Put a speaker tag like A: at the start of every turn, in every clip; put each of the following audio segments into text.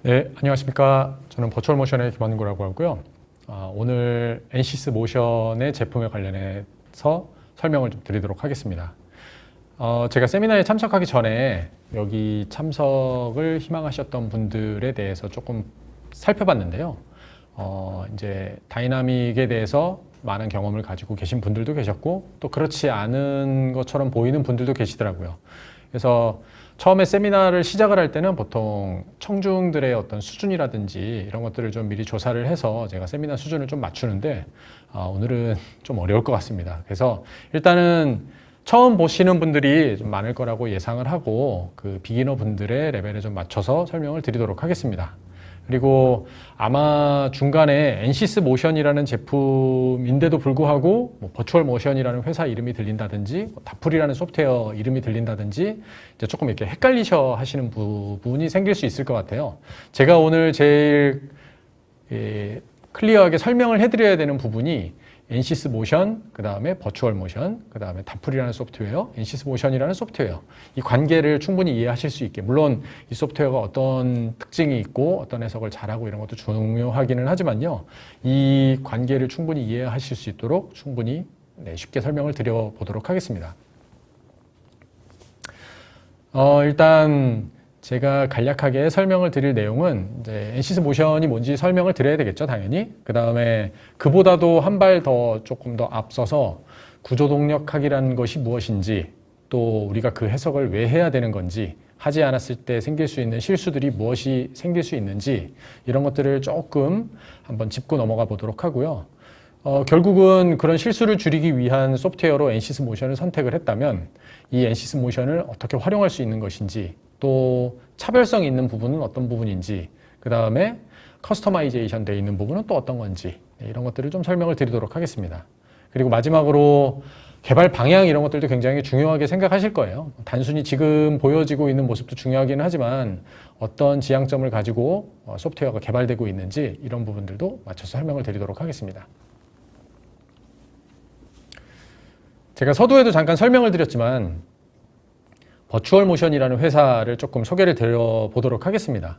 A: 네, 안녕하십니까. 저는 버추얼모션의 김원구라고 하고요. 오늘 NCS 모션의 제품에 관련해서 설명을 좀 드리도록 하겠습니다. 제가 세미나에 참석하기 전에 여기 참석을 희망하셨던 분들에 대해서 조금 살펴봤는데요. 이제 다이나믹에 대해서 많은 경험을 가지고 계신 분들도 계셨고 또 그렇지 않은 것처럼 보이는 분들도 계시더라고요. 그래서 처음에 세미나를 시작을 할 때는 보통 청중들의 어떤 수준이라든지 이런 것들을 좀 미리 조사를 해서 제가 세미나 수준을 좀 맞추는데 오늘은 좀 어려울 것 같습니다. 그래서 일단은 처음 보시는 분들이 좀 많을 거라고 예상을 하고 그 비기너 분들의 레벨에 좀 맞춰서 설명을 드리도록 하겠습니다. 그리고 아마 중간에 NCS 모션이라는 제품인데도 불구하고 버추얼 모션이라는 회사 이름이 들린다든지 다풀이라는 소프트웨어 이름이 들린다든지 이제 조금 이렇게 헷갈리셔 하시는 부분이 생길 수 있을 것 같아요. 제가 오늘 제일 클리어하게 설명을 해드려야 되는 부분이 NCS 모션, 그 다음에 버추얼 모션, 그 다음에 다풀이라는 소프트웨어, NCS 모션이라는 소프트웨어. 이 관계를 충분히 이해하실 수 있게, 물론 이 소프트웨어가 어떤 특징이 있고 어떤 해석을 잘하고 이런 것도 중요하기는 하지만요. 이 관계를 충분히 이해하실 수 있도록 충분히 쉽게 설명을 드려보도록 하겠습니다. 일단 제가 간략하게 설명을 드릴 내용은 이제 NCS 모션이 뭔지 설명을 드려야 되겠죠, 당연히. 그 다음에 그보다도 한 발 더 조금 더 앞서서 구조동력학이라는 것이 무엇인지, 또 우리가 그 해석을 왜 해야 되는 건지, 하지 않았을 때 생길 수 있는 실수들이 무엇이 생길 수 있는지 이런 것들을 조금 한번 짚고 넘어가 보도록 하고요. 결국은 그런 실수를 줄이기 위한 소프트웨어로 NCS 모션을 선택을 했다면 이 NCS 모션을 어떻게 활용할 수 있는 것인지, 또 차별성 있는 부분은 어떤 부분인지, 그 다음에 커스터마이제이션 되어 있는 부분은 또 어떤 건지, 이런 것들을 좀 설명을 드리도록 하겠습니다. 그리고 마지막으로 개발 방향 이런 것들도 굉장히 중요하게 생각하실 거예요. 단순히 지금 보여지고 있는 모습도 중요하긴 하지만 어떤 지향점을 가지고 소프트웨어가 개발되고 있는지 이런 부분들도 맞춰서 설명을 드리도록 하겠습니다. 제가 서두에도 잠깐 설명을 드렸지만 버추얼 모션이라는 회사를 조금 소개를 드려보도록 하겠습니다.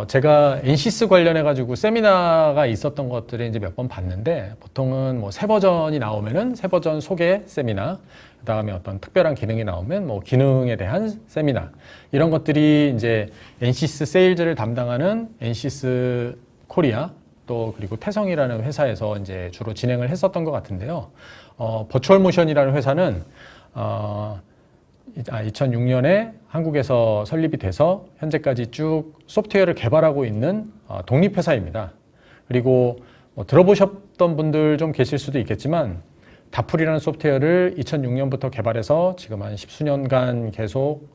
A: 제가 NCS 관련해 가지고 세미나가 있었던 것들을 이제 몇 번 봤는데, 보통은 뭐 새 버전이 나오면은 새 버전 소개 세미나, 그 다음에 어떤 특별한 기능이 나오면 뭐 기능에 대한 세미나, 이런 것들이 이제 NCS 세일즈를 담당하는 NCS 코리아, 또 그리고 태성이라는 회사에서 이제 주로 진행을 했었던 것 같은데요. 버추얼 모션이라는 회사는 2006년에 한국에서 설립이 돼서 현재까지 쭉 소프트웨어를 개발하고 있는 독립회사입니다. 그리고 들어보셨던 분들 좀 계실 수도 있겠지만 다풀이라는 소프트웨어를 2006년부터 개발해서 지금 한 10수년간 계속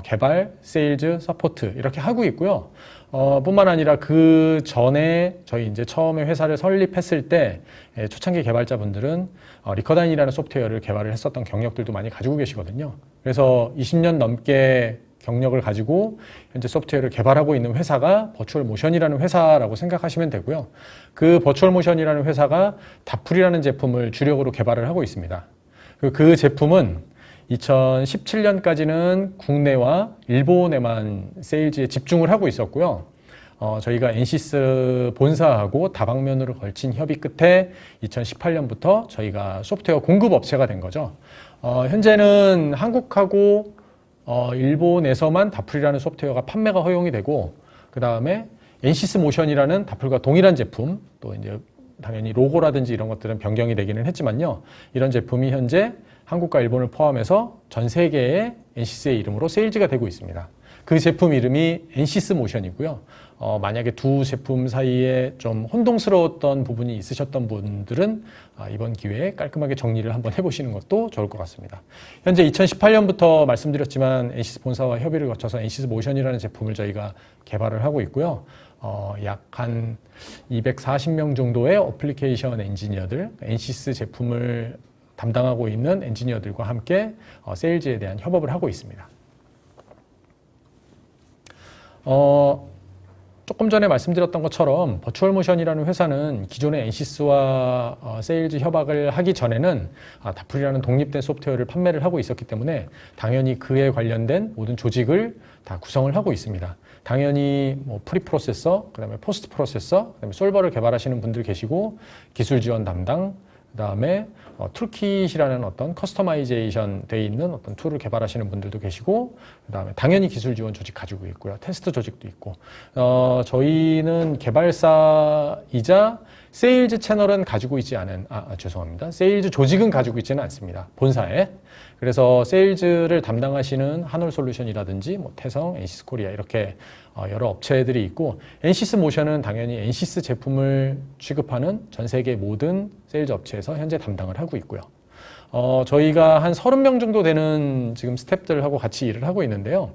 A: 개발, 세일즈, 서포트 이렇게 하고 있고요. 뿐만 아니라 그 전에 저희 이제 처음에 회사를 설립했을 때 초창기 개발자분들은 리커다인이라는 소프트웨어를 개발을 했었던 경력들도 많이 가지고 계시거든요. 그래서 20년 넘게 경력을 가지고 현재 소프트웨어를 개발하고 있는 회사가 버추얼 모션이라는 회사라고 생각하시면 되고요. 그 버추얼 모션이라는 회사가 다풀이라는 제품을 주력으로 개발을 하고 있습니다. 그 제품은 2017년까지는 국내와 일본에만 세일즈에 집중을 하고 있었고요. 저희가 NCS 본사하고 다방면으로 걸친 협의 끝에 2018년부터 저희가 소프트웨어 공급 업체가 된 거죠. 현재는 한국하고 일본에서만 다풀이라는 소프트웨어가 판매가 허용이 되고, 그 다음에 NCS 모션이라는 다풀과 동일한 제품, 또 이제 당연히 로고라든지 이런 것들은 변경이 되기는 했지만요. 이런 제품이 현재 한국과 일본을 포함해서 전 세계의 NCS의 이름으로 세일즈가 되고 있습니다. 그 제품 이름이 NCS 모션이고요. 만약에 두 제품 사이에 좀 혼동스러웠던 부분이 있으셨던 분들은 이번 기회에 깔끔하게 정리를 한번 해보시는 것도 좋을 것 같습니다. 현재 2018년부터 말씀드렸지만 NCS 본사와 협의를 거쳐서 NCS 모션이라는 제품을 저희가 개발을 하고 있고요. 약 한 240명 정도의 어플리케이션 엔지니어들, NCS 제품을 담당하고 있는 엔지니어들과 함께 세일즈에 대한 협업을 하고 있습니다. 조금 전에 말씀드렸던 것처럼 버추얼 모션이라는 회사는 기존의 NCS와 세일즈 협약을 하기 전에는 다풀이라는 독립된 소프트웨어를 판매를 하고 있었기 때문에 당연히 그에 관련된 모든 조직을 다 구성을 하고 있습니다. 당연히 뭐 프리 프로세서, 그다음에 포스트 프로세서, 그다음에 솔버를 개발하시는 분들 계시고 기술 지원 담당, 그다음에 툴킷이라는 어떤 커스터마이제이션 돼 있는 어떤 툴을 개발하시는 분들도 계시고, 그다음에 당연히 기술 지원 조직 가지고 있고요. 테스트 조직도 있고. 저희는 개발사이자 세일즈 채널은 가지고 있지 않은, 죄송합니다. 세일즈 조직은 가지고 있지는 않습니다. 본사에. 그래서 세일즈를 담당하시는 한올솔루션이라든지 뭐 태성, 엔시스 코리아 이렇게 여러 업체들이 있고, 엔시스 모션은 당연히 엔시스 제품을 취급하는 전 세계 모든 세일즈 업체에서 현재 담당을 하고 있고요. 저희가 한 30명 정도 되는 지금 스태프들하고 같이 일을 하고 있는데요.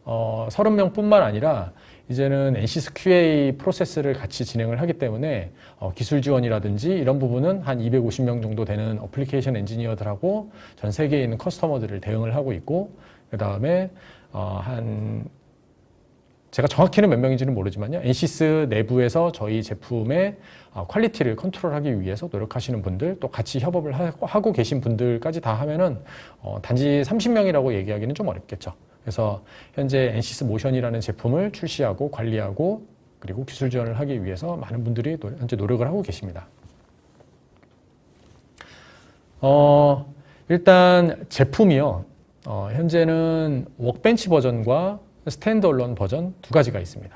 A: 30명뿐만 아니라 이제는 엔시스 QA 프로세스를 같이 진행을 하기 때문에 기술 지원이라든지 이런 부분은 한 250명 정도 되는 어플리케이션 엔지니어들하고 전 세계에 있는 커스터머들을 대응을 하고 있고, 그 다음에 제가 정확히는 몇 명인지는 모르지만요. 엔시스 내부에서 저희 제품의 퀄리티를 컨트롤하기 위해서 노력하시는 분들, 또 같이 협업을 하고 계신 분들까지 다 하면은 단지 30명이라고 얘기하기는 좀 어렵겠죠. 그래서 현재 엔시스 모션이라는 제품을 출시하고 관리하고 그리고 기술 지원을 하기 위해서 많은 분들이 현재 노력을 하고 계십니다. 일단 제품이요. 현재는 워크벤치 버전과 스탠드얼론 버전 두 가지가 있습니다.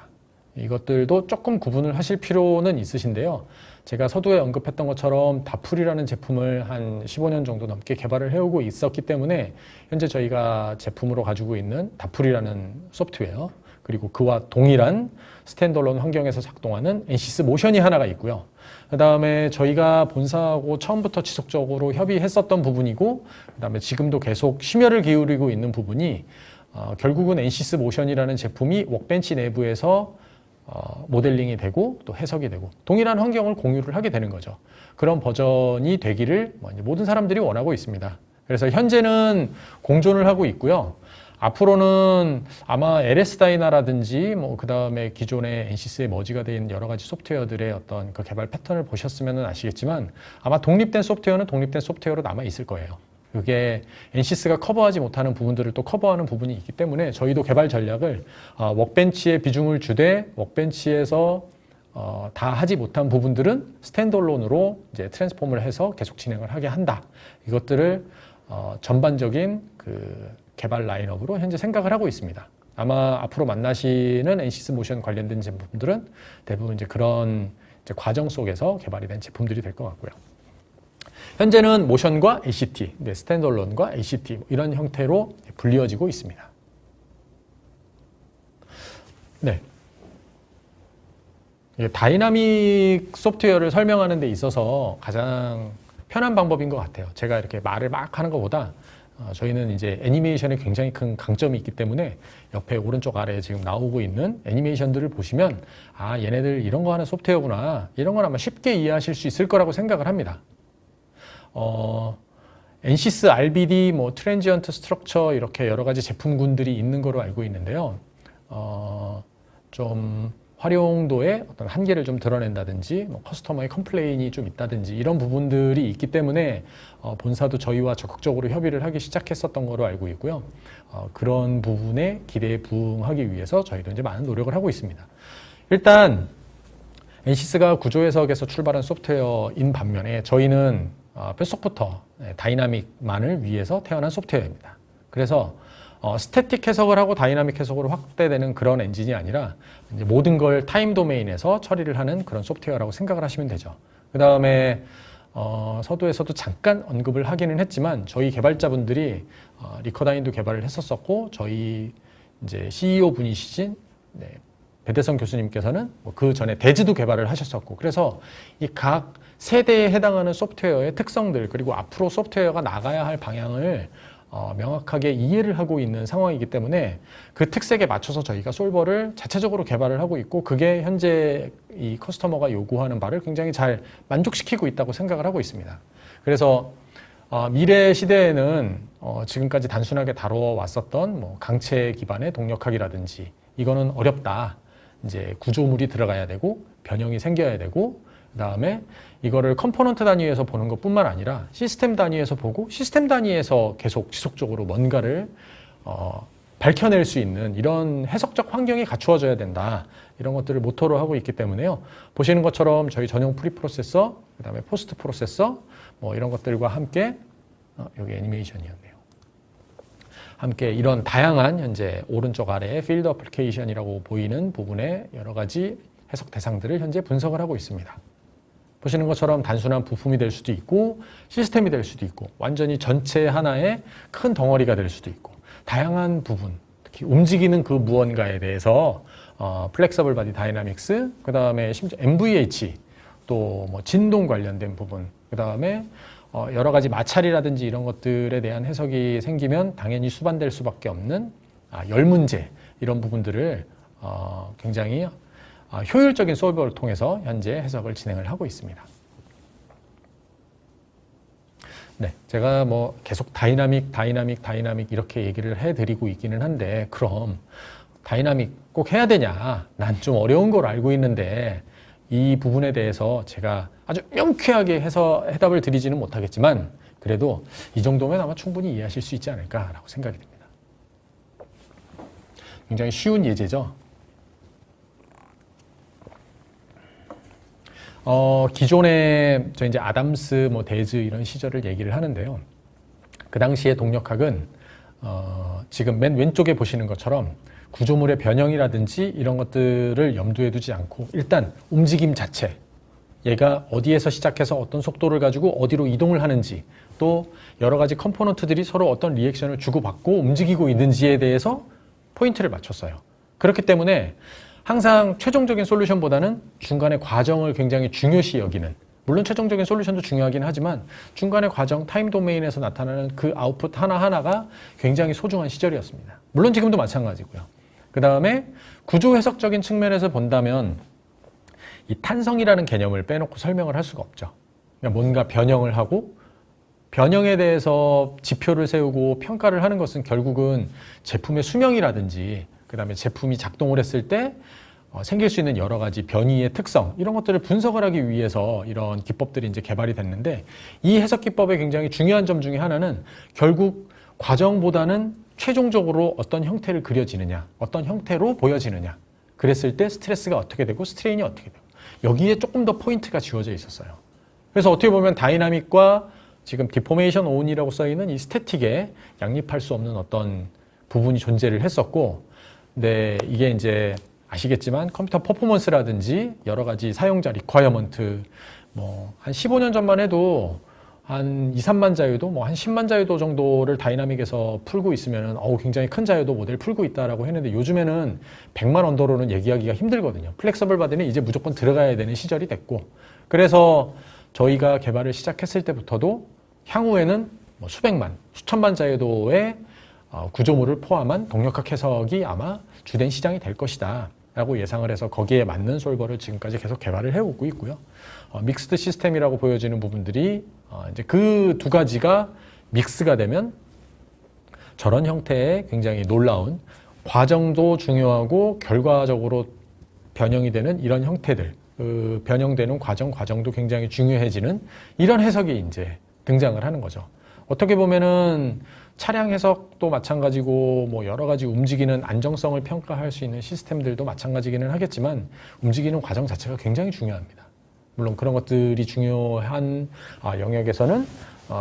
A: 이것들도 조금 구분을 하실 필요는 있으신데요. 제가 서두에 언급했던 것처럼 다풀이라는 제품을 한 15년 정도 넘게 개발을 해오고 있었기 때문에 현재 저희가 제품으로 가지고 있는 다풀이라는 소프트웨어, 그리고 그와 동일한 스탠드얼론 환경에서 작동하는 엔시스 모션이 하나가 있고요. 그 다음에 저희가 본사하고 처음부터 지속적으로 협의했었던 부분이고, 그 다음에 지금도 계속 심혈을 기울이고 있는 부분이 결국은 엔시스 모션이라는 제품이 워크벤치 내부에서 모델링이 되고 또 해석이 되고 동일한 환경을 공유를 하게 되는 거죠. 그런 버전이 되기를 모든 사람들이 원하고 있습니다. 그래서 현재는 공존을 하고 있고요. 앞으로는 아마 LS 다이나라든지 그 다음에 기존의 엔시스에 머지가 된 여러 가지 소프트웨어들의 어떤 그 개발 패턴을 보셨으면 아시겠지만 아마 독립된 소프트웨어는 독립된 소프트웨어로 남아 있을 거예요. 그게 엔시스가 커버하지 못하는 부분들을 또 커버하는 부분이 있기 때문에 저희도 개발 전략을 워크벤치에 비중을 주되 워크벤치에서 다 하지 못한 부분들은 스탠드얼론으로 이제 트랜스폼을 해서 계속 진행을 하게 한다. 이것들을 전반적인 그 개발 라인업으로 현재 생각을 하고 있습니다. 아마 앞으로 만나시는 엔시스 모션 관련된 제품들은 대부분 이제 그런 이제 과정 속에서 개발이 된 제품들이 될 것 같고요. 현재는 모션과 ACT, 스탠드얼론과 ACT 이런 형태로 분리어지고 있습니다. 네. 다이나믹 소프트웨어를 설명하는 데 있어서 가장 편한 방법인 것 같아요. 제가 이렇게 말을 막 하는 것보다 저희는 이제 애니메이션에 굉장히 큰 강점이 있기 때문에 옆에 오른쪽 아래에 지금 나오고 있는 애니메이션들을 보시면 얘네들 이런 거 하는 소프트웨어구나, 이런 건 아마 쉽게 이해하실 수 있을 거라고 생각을 합니다. 엔시스 RBD, 트랜지언트 스트럭처 이렇게 여러 가지 제품군들이 있는 거로 알고 있는데요. 좀 활용도의 어떤 한계를 좀 드러낸다든지, 커스터머의 컴플레인이 좀 있다든지 이런 부분들이 있기 때문에 본사도 저희와 적극적으로 협의를 하기 시작했었던 거로 알고 있고요. 그런 부분에 기대에 부응하기 위해서 저희도 이제 많은 노력을 하고 있습니다. 일단 엔시스가 구조해석에서 출발한 소프트웨어인 반면에 저희는 뼛속부터 다이나믹만을 위해서 태어난 소프트웨어입니다. 그래서 스태틱 해석을 하고 다이나믹 해석으로 확대되는 그런 엔진이 아니라 이제 모든 걸 타임 도메인에서 처리를 하는 그런 소프트웨어라고 생각을 하시면 되죠. 그 다음에 서두에서도 잠깐 언급을 하기는 했지만 저희 개발자분들이 리커다인도 개발을 했었었고 저희 이제 CEO 분이시신 배대성 교수님께서는 그 전에 대지도 개발을 하셨었고, 그래서 이 각 세대에 해당하는 소프트웨어의 특성들, 그리고 앞으로 소프트웨어가 나가야 할 방향을 명확하게 이해를 하고 있는 상황이기 때문에 그 특색에 맞춰서 저희가 솔버를 자체적으로 개발을 하고 있고, 그게 현재 이 커스터머가 요구하는 바를 굉장히 잘 만족시키고 있다고 생각을 하고 있습니다. 그래서 미래 시대에는 지금까지 단순하게 다뤄왔었던 강체 기반의 동력학이라든지 이거는 어렵다. 이제 구조물이 들어가야 되고 변형이 생겨야 되고, 그 다음에 이거를 컴포넌트 단위에서 보는 것뿐만 아니라 시스템 단위에서 보고 시스템 단위에서 계속 지속적으로 뭔가를 밝혀낼 수 있는 이런 해석적 환경이 갖추어져야 된다. 이런 것들을 모토로 하고 있기 때문에요. 보시는 것처럼 저희 전용 프리 프로세서, 그 다음에 포스트 프로세서, 뭐 이런 것들과 함께, 여기 애니메이션이었네요. 함께 이런 다양한 현재 오른쪽 아래에 필드 어플리케이션이라고 보이는 부분에 여러 가지 해석 대상들을 현재 분석을 하고 있습니다. 보시는 것처럼 단순한 부품이 될 수도 있고 시스템이 될 수도 있고 완전히 전체 하나의 큰 덩어리가 될 수도 있고 다양한 부분, 특히 움직이는 그 무언가에 대해서 플렉서블 바디 다이나믹스, 그 다음에 심지어 MVH, 또 뭐 진동 관련된 부분, 그 다음에 여러 가지 마찰이라든지 이런 것들에 대한 해석이 생기면 당연히 수반될 수밖에 없는 열 문제, 이런 부분들을 굉장히 효율적인 솔버를 통해서 현재 해석을 진행을 하고 있습니다. 네, 제가 뭐 계속 다이나믹 이렇게 얘기를 해드리고 있기는 한데, 그럼 다이나믹 꼭 해야 되냐? 난 좀 어려운 걸 알고 있는데 이 부분에 대해서 제가 아주 명쾌하게 해서 해답을 드리지는 못하겠지만 그래도 이 정도면 아마 충분히 이해하실 수 있지 않을까라고 생각이 듭니다. 굉장히 쉬운 예제죠. 기존에 저 이제 아담스, 뭐 데즈 이런 시절을 얘기를 하는데요. 그 당시에 동력학은 지금 맨 왼쪽에 보시는 것처럼 구조물의 변형이라든지 이런 것들을 염두에 두지 않고 일단 움직임 자체, 얘가 어디에서 시작해서 어떤 속도를 가지고 어디로 이동을 하는지, 또 여러 가지 컴포넌트들이 서로 어떤 리액션을 주고받고 움직이고 있는지에 대해서 포인트를 맞췄어요. 그렇기 때문에 항상 최종적인 솔루션보다는 중간의 과정을 굉장히 중요시 여기는, 물론 최종적인 솔루션도 중요하긴 하지만 중간의 과정, 타임 도메인에서 나타나는 그 아웃풋 하나하나가 굉장히 소중한 시절이었습니다. 물론 지금도 마찬가지고요. 그 다음에 구조 해석적인 측면에서 본다면 이 탄성이라는 개념을 빼놓고 설명을 할 수가 없죠. 그러니까 뭔가 변형을 하고 변형에 대해서 지표를 세우고 평가를 하는 것은 결국은 제품의 수명이라든지 그 다음에 제품이 작동을 했을 때 생길 수 있는 여러 가지 변이의 특성, 이런 것들을 분석을 하기 위해서 이런 기법들이 이제 개발이 됐는데, 이 해석 기법의 굉장히 중요한 점 중에 하나는 결국 과정보다는 최종적으로 어떤 형태를 그려지느냐, 어떤 형태로 보여지느냐, 그랬을 때 스트레스가 어떻게 되고 스트레인이 어떻게 되고, 여기에 조금 더 포인트가 지워져 있었어요. 그래서 어떻게 보면 다이나믹과 지금 디포메이션 온이라고 써있는 이 스태틱에 양립할 수 없는 어떤 부분이 존재를 했었고, 근데 이게 이제 아시겠지만 컴퓨터 퍼포먼스라든지 여러 가지 사용자 리ኳ어먼트, 뭐 한 15년 전만 해도 한 2, 3만 자유도, 뭐 한 10만 자유도 정도를 다이나믹에서 풀고 있으면은 굉장히 큰 자유도 모델 풀고 있다라고 했는데, 요즘에는 100만 언더로는 얘기하기가 힘들거든요. 플렉서블 바디는 이제 무조건 들어가야 되는 시절이 됐고, 그래서 저희가 개발을 시작했을 때부터도 향후에는 뭐 수백만, 수천만 자유도의 구조물을 포함한 동력학 해석이 아마 주된 시장이 될 것이다 라고 예상을 해서 거기에 맞는 솔버를 지금까지 계속 개발을 해오고 있고요. 믹스드 시스템이라고 보여지는 부분들이 이제 그 두 가지가 믹스가 되면 저런 형태의 굉장히 놀라운 과정도 중요하고 결과적으로 변형이 되는 이런 형태들, 그 변형되는 과정도 굉장히 중요해지는 이런 해석이 이제 등장을 하는 거죠. 어떻게 보면은 차량 해석도 마찬가지고 뭐 여러 가지 움직이는 안정성을 평가할 수 있는 시스템들도 마찬가지기는 하겠지만 움직이는 과정 자체가 굉장히 중요합니다. 물론 그런 것들이 중요한 영역에서는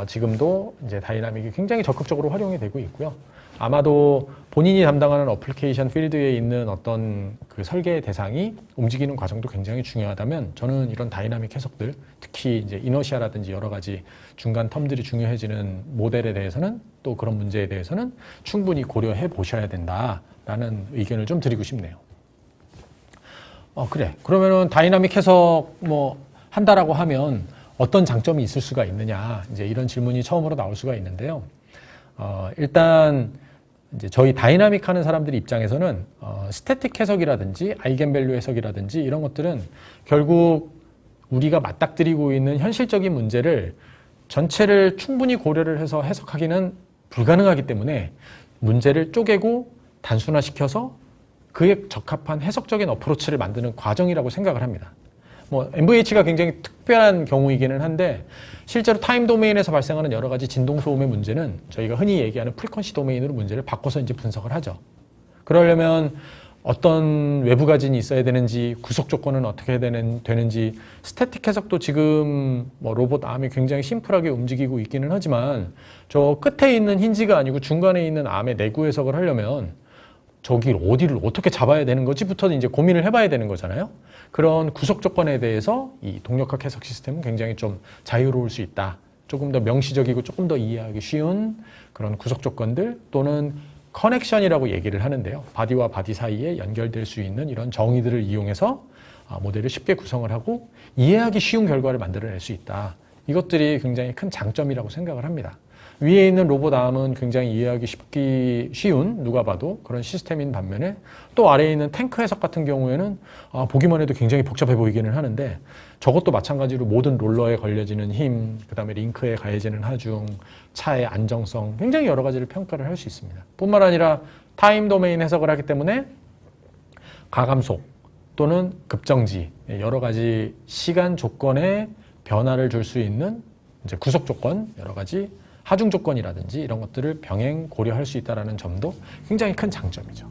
A: 지금도 이제 다이나믹이 굉장히 적극적으로 활용이 되고 있고요. 아마도 본인이 담당하는 어플리케이션 필드에 있는 어떤 그 설계의 대상이 움직이는 과정도 굉장히 중요하다면 저는 이런 다이나믹 해석들, 특히 이제 이너시아라든지 여러 가지 중간 텀들이 중요해지는 모델에 대해서는, 또 그런 문제에 대해서는 충분히 고려해 보셔야 된다라는 의견을 좀 드리고 싶네요. 그래. 그러면은 다이나믹 해석 뭐 한다라고 하면 어떤 장점이 있을 수가 있느냐, 이제 이런 질문이 처음으로 나올 수가 있는데요. 일단 이제 저희 다이나믹 하는 사람들 입장에서는 스태틱 해석이라든지 아이겐밸류 해석이라든지 이런 것들은 결국 우리가 맞닥뜨리고 있는 현실적인 문제를 전체를 충분히 고려를 해서 해석하기는 불가능하기 때문에 문제를 쪼개고 단순화시켜서 그에 적합한 해석적인 어프로치를 만드는 과정이라고 생각을 합니다. 뭐 MVH가 굉장히 특별한 경우이기는 한데 실제로 타임 도메인에서 발생하는 여러 가지 진동 소음의 문제는 저희가 흔히 얘기하는 프리퀀시 도메인으로 문제를 바꿔서 이제 분석을 하죠. 그러려면 어떤 외부 가진이 있어야 되는지, 구속 조건은 어떻게 되는지, 스태틱 해석도 지금 뭐 로봇 암이 굉장히 심플하게 움직이고 있기는 하지만 저 끝에 있는 힌지가 아니고 중간에 있는 암의 내구 해석을 하려면 저기 어디를 어떻게 잡아야 되는 거지부터 이제 고민을 해봐야 되는 거잖아요. 그런 구속 조건에 대해서 이 동력학 해석 시스템은 굉장히 좀 자유로울 수 있다. 조금 더 명시적이고 조금 더 이해하기 쉬운 그런 구속 조건들 또는 커넥션이라고 얘기를 하는데요. 바디와 바디 사이에 연결될 수 있는 이런 정의들을 이용해서 모델을 쉽게 구성을 하고 이해하기 쉬운 결과를 만들어낼 수 있다. 이것들이 굉장히 큰 장점이라고 생각을 합니다. 위에 있는 로봇 암은 굉장히 이해하기 쉬운 누가 봐도 그런 시스템인 반면에 또 아래에 있는 탱크 해석 같은 경우에는 보기만 해도 굉장히 복잡해 보이기는 하는데 저것도 마찬가지로 모든 롤러에 걸려지는 힘, 그 다음에 링크에 가해지는 하중, 차의 안정성 굉장히 여러 가지를 평가를 할 수 있습니다. 뿐만 아니라 타임 도메인 해석을 하기 때문에 가감속 또는 급정지 여러 가지 시간 조건에 변화를 줄 수 있는 이제 구속 조건 여러 가지 하중 조건이라든지 이런 것들을 병행 고려할 수 있다는 점도 굉장히 큰 장점이죠.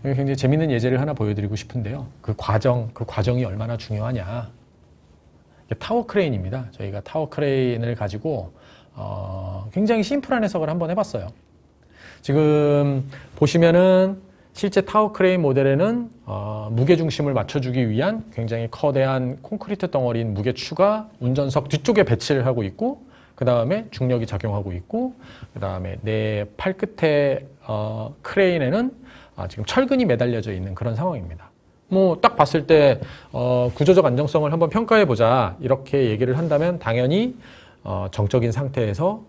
A: 굉장히 재밌는 예제를 하나 보여드리고 싶은데요. 그 과정이 얼마나 중요하냐. 타워 크레인입니다. 저희가 타워 크레인을 가지고 굉장히 심플한 해석을 한번 해봤어요. 지금 보시면은 실제 타워 크레인 모델에는 무게중심을 맞춰주기 위한 굉장히 거대한 콘크리트 덩어리인 무게추가 운전석 뒤쪽에 배치를 하고 있고 그 다음에 중력이 작용하고 있고 그 다음에 내 팔끝에 크레인에는 지금 철근이 매달려져 있는 그런 상황입니다. 뭐 딱 봤을 때 구조적 안정성을 한번 평가해 보자 이렇게 얘기를 한다면 당연히 정적인 상태에서